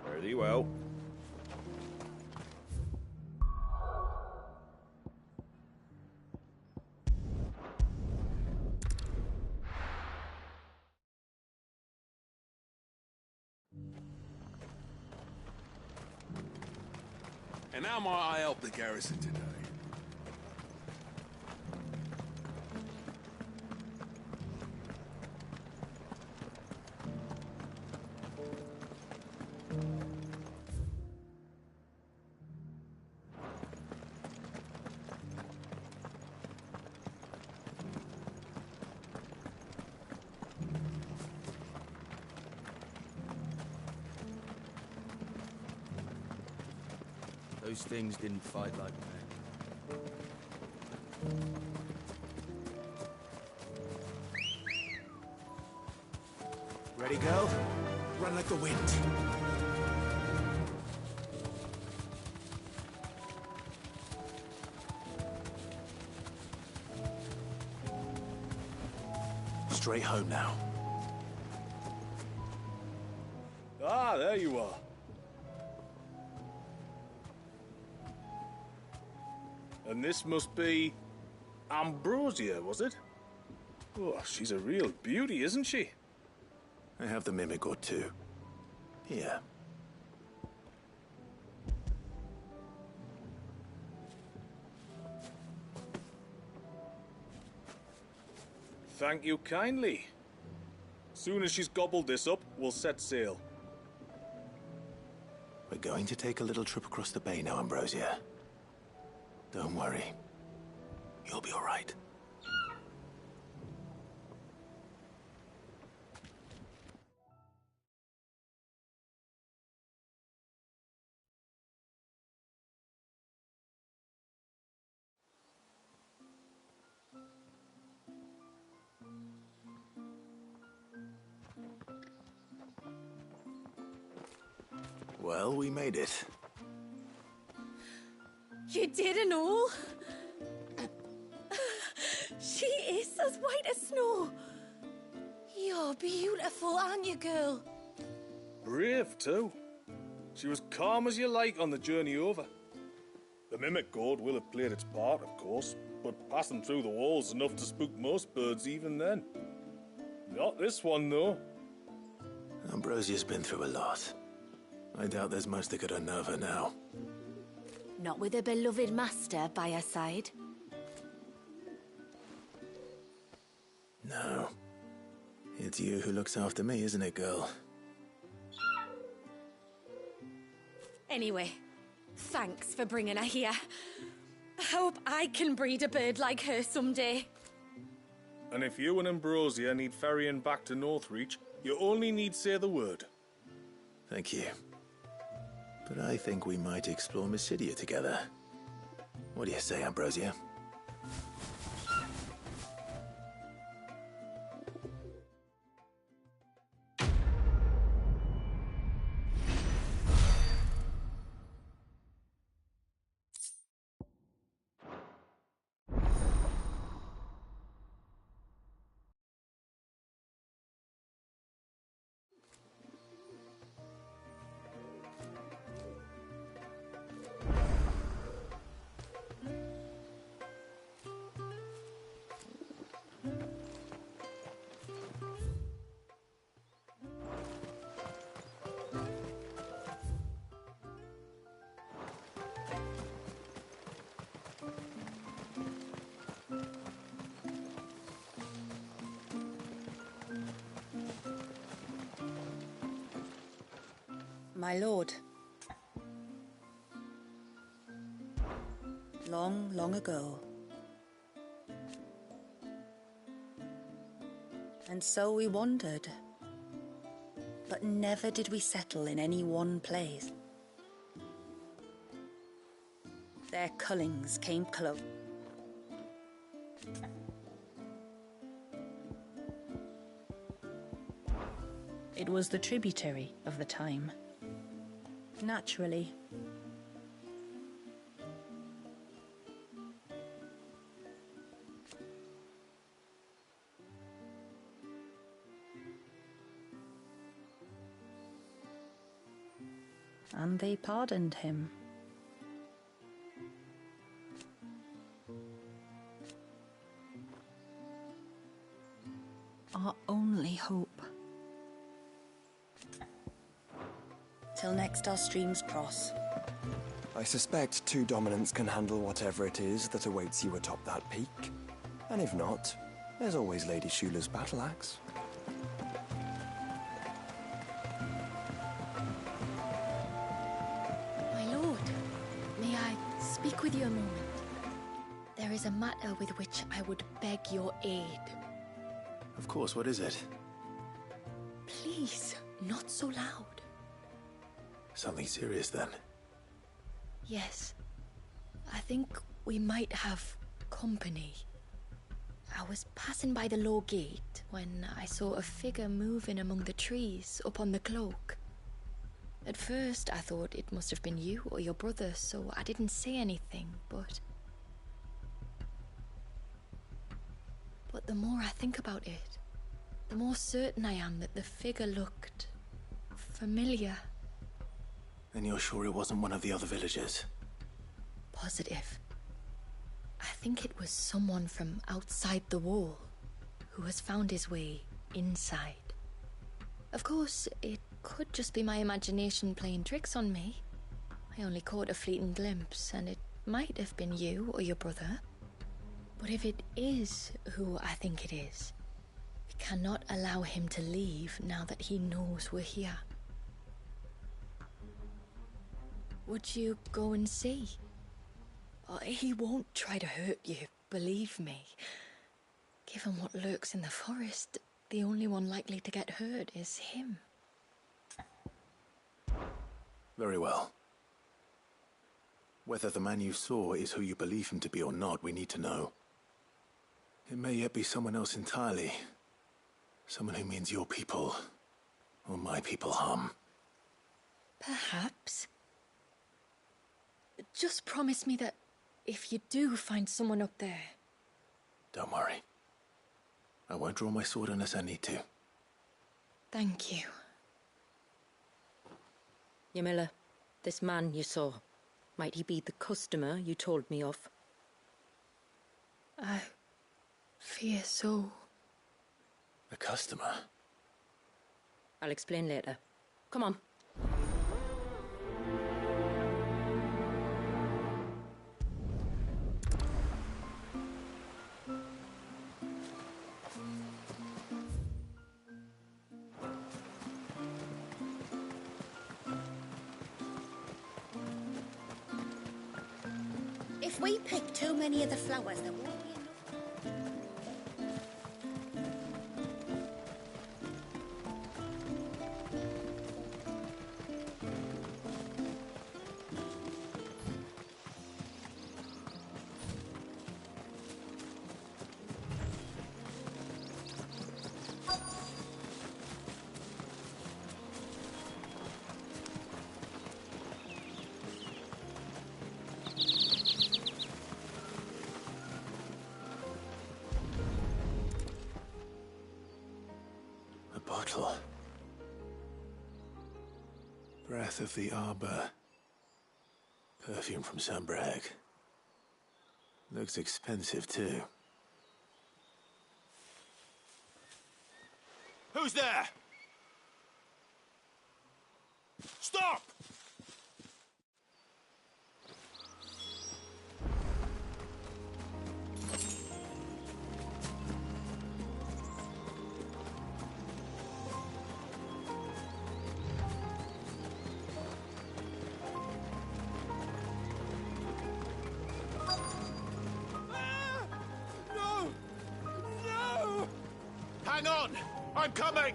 Fare thee well. And how might I help the garrison today? Those things didn't fight like men. Ready, go? Run like the wind. Straight home now. Ah, there you are. And this must be Ambrosia, was it? Oh, she's a real beauty, isn't she? I have the mimic or two. Here. Thank you kindly. Soon as she's gobbled this up, we'll set sail. We're going to take a little trip across the bay now, Ambrosia. Don't worry. You'll be all right. Well, we made it. You didn't all? She is as white as snow. You're beautiful, aren't you, girl? Brave, too. She was calm as you like on the journey over. The mimic gourd will have played its part, of course, but passing through the walls enough to spook most birds even then. Not this one, though. Ambrosia's been through a lot. I doubt there's much that could unnerve her now. Not with a beloved master by her side. No. It's you who looks after me, isn't it, girl? Anyway, thanks for bringing her here. I hope I can breed a bird like her someday. And if you and Ambrosia need ferrying back to Northreach, you only need say the word. Thank you. But I think we might explore Mysidia together. What do you say, Ambrosia? My lord. Long, long ago. And so we wandered. But never did we settle in any one place. Their cullings came close. It was the tributary of the time. Naturally. And they pardoned him. Our only hope. Till next our streams cross. I suspect 2 dominants can handle whatever it is that awaits you atop that peak. And if not, there's always Lady Shula's battle axe. My lord, may I speak with you a moment? There is a matter with which I would beg your aid. Of course, what is it? Please, not so loud. Something serious then? Yes. I think we might have company. I was passing by the low gate when I saw a figure moving among the trees up on the cloak. At first I thought it must have been you or your brother, so I didn't say anything, but the more I think about it, the more certain I am that the figure looked familiar. Then you're sure it wasn't one of the other villagers? Positive. I think it was someone from outside the wall who has found his way inside. Of course, it could just be my imagination playing tricks on me. I only caught a fleeting glimpse, and it might have been you or your brother. But if it is who I think it is, we cannot allow him to leave now that he knows we're here. Would you go and see? He won't try to hurt you, believe me. Given what lurks in the forest, the only one likely to get hurt is him. Very well. Whether the man you saw is who you believe him to be or not, we need to know. It may yet be someone else entirely. Someone who means your people, or my people, harm. Perhaps. Just promise me that if you do find someone up there... Don't worry. I won't draw my sword unless I need to. Thank you. Ymilla, this man you saw, might he be the customer you told me of? I fear so. The customer? I'll explain later. Come on. If we pick too many of the flowers, there won't be enough. Bottle. Breath of the Arbor. Perfume from Sanbrag. Looks expensive, too. Who's there? Stop! Hang on! I'm coming!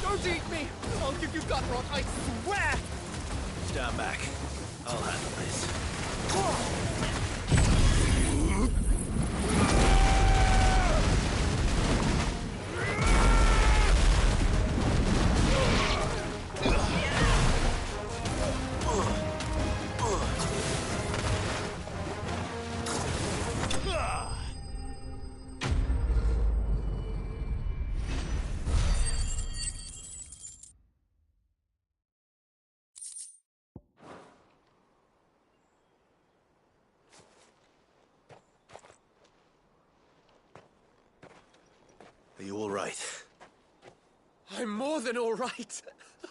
Don't eat me! I'll give you gut rot, I swear! Stand back. I'll handle this. Are you all right? I'm more than all right.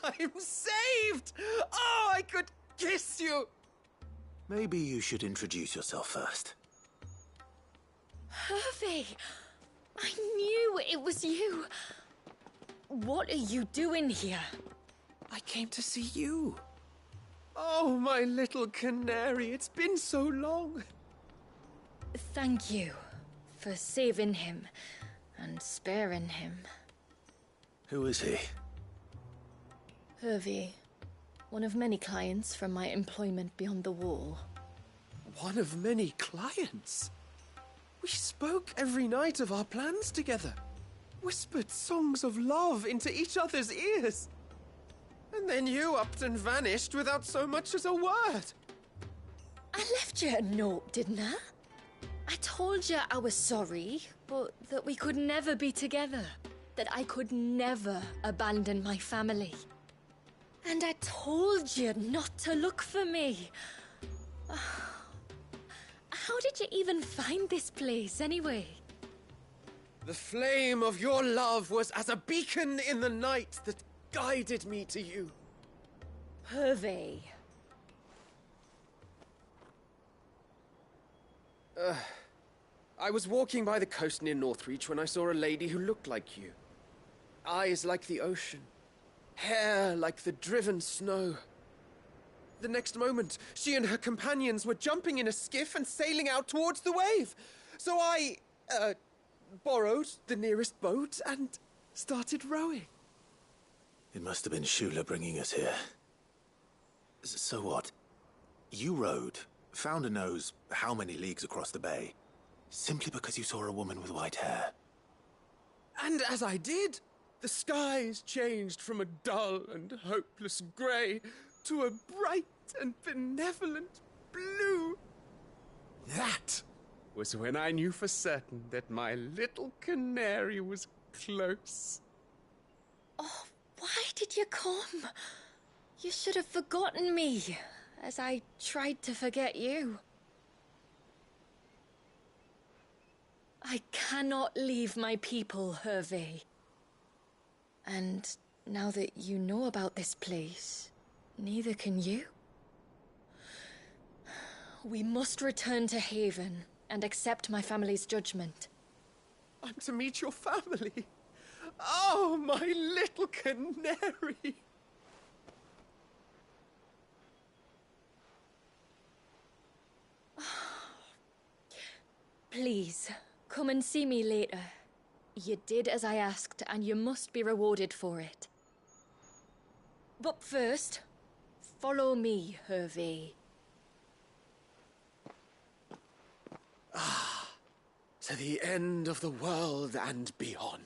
I'm saved! Oh, I could kiss you! Maybe you should introduce yourself first. Hervey! I knew it was you. What are you doing here? I came to see you. Oh, my little canary, it's been so long. Thank you for saving him and sparing him. Who is he? Hervey, one of many clients from my employment beyond the wall. One of many clients? We spoke every night of our plans together. Whispered songs of love into each other's ears. And then you upped and vanished without so much as a word. I left you a note, didn't I? I told you I was sorry, but that we could never be together. That I could never abandon my family. And I told you not to look for me. How did you even find this place, anyway? The flame of your love was as a beacon in the night that guided me to you. Hervey. I was walking by the coast near Northreach when I saw a lady who looked like you. Eyes like the ocean. Hair like the driven snow. The next moment, she and her companions were jumping in a skiff and sailing out towards the wave. So I, borrowed the nearest boat and started rowing. It must have been Shula bringing us here. So what? You rowed, found a nose how many leagues across the bay, simply because you saw a woman with white hair. And as I did, the skies changed from a dull and hopeless grey to a bright and benevolent blue. That was when I knew for certain that my little canary was close. Oh, why did you come? You should have forgotten me, as I tried to forget you. I cannot leave my people, Hervey. And now that you know about this place, neither can you. We must return to Haven and accept my family's judgment. I'm to meet your family. Oh, my little canary. Please, come and see me later. You did as I asked, and you must be rewarded for it. But first, follow me, Hervey. To the end of the world and beyond.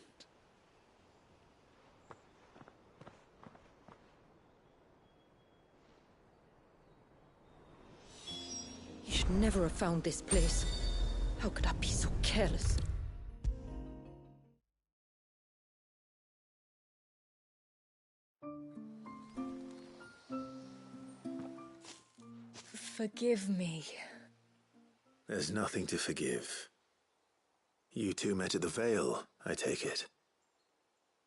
You should never have found this place. How could I be so careless? Forgive me. There's nothing to forgive. You two met at the Vale, I take it.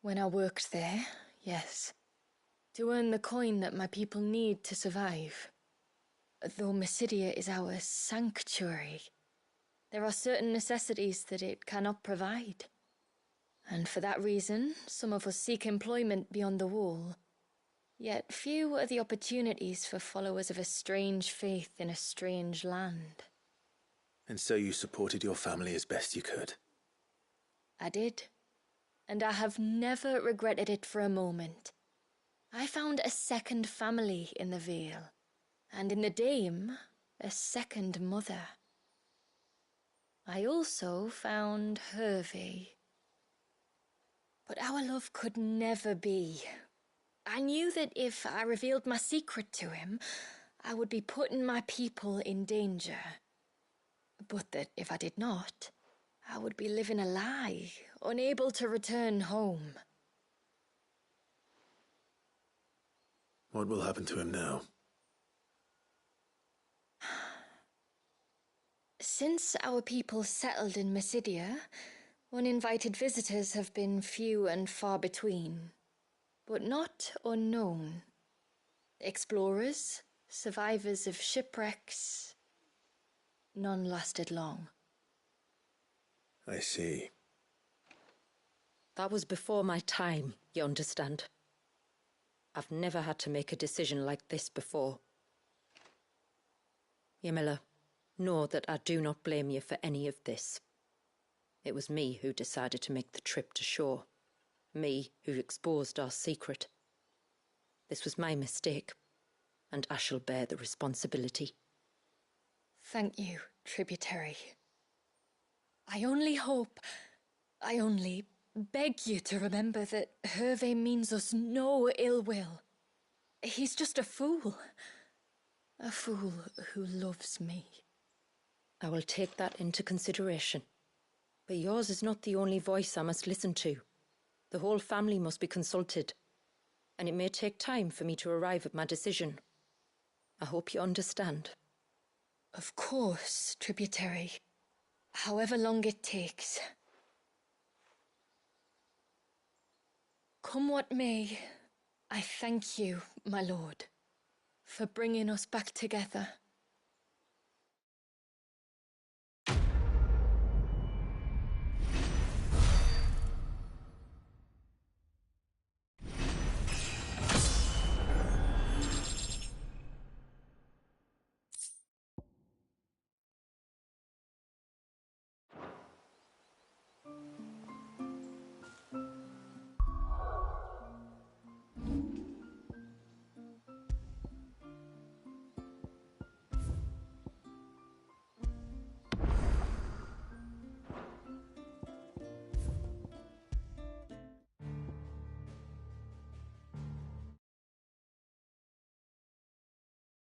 When I worked there, yes. To earn the coin that my people need to survive. Though Mysidia is our sanctuary, there are certain necessities that it cannot provide. And for that reason, some of us seek employment beyond the wall. Yet few are the opportunities for followers of a strange faith in a strange land. And so you supported your family as best you could? I did. And I have never regretted it for a moment. I found a second family in the Vale. And in the Dame, a second mother. I also found Hervey. But our love could never be. I knew that if I revealed my secret to him, I would be putting my people in danger. But that if I did not, I would be living a lie, unable to return home. What will happen to him now? Since our people settled in Mysidia, Uninvited visitors have been few and far between, but not unknown. Explorers, survivors of shipwrecks, none lasted long. I see. That was before my time, you understand. I've never had to make a decision like this before. Ymilla, know that I do not blame you for any of this. It was me who decided to make the trip to shore. Me who exposed our secret. This was my mistake, and I shall bear the responsibility. Thank you, Tributary. I only beg you to remember that Hervé means us no ill will. He's just a fool. A fool who loves me. I will take that into consideration. But yours is not the only voice I must listen to. The whole family must be consulted, and it may take time for me to arrive at my decision. I hope you understand. Of course, Tributary. However long it takes. Come what may, I thank you, my lord, for bringing us back together.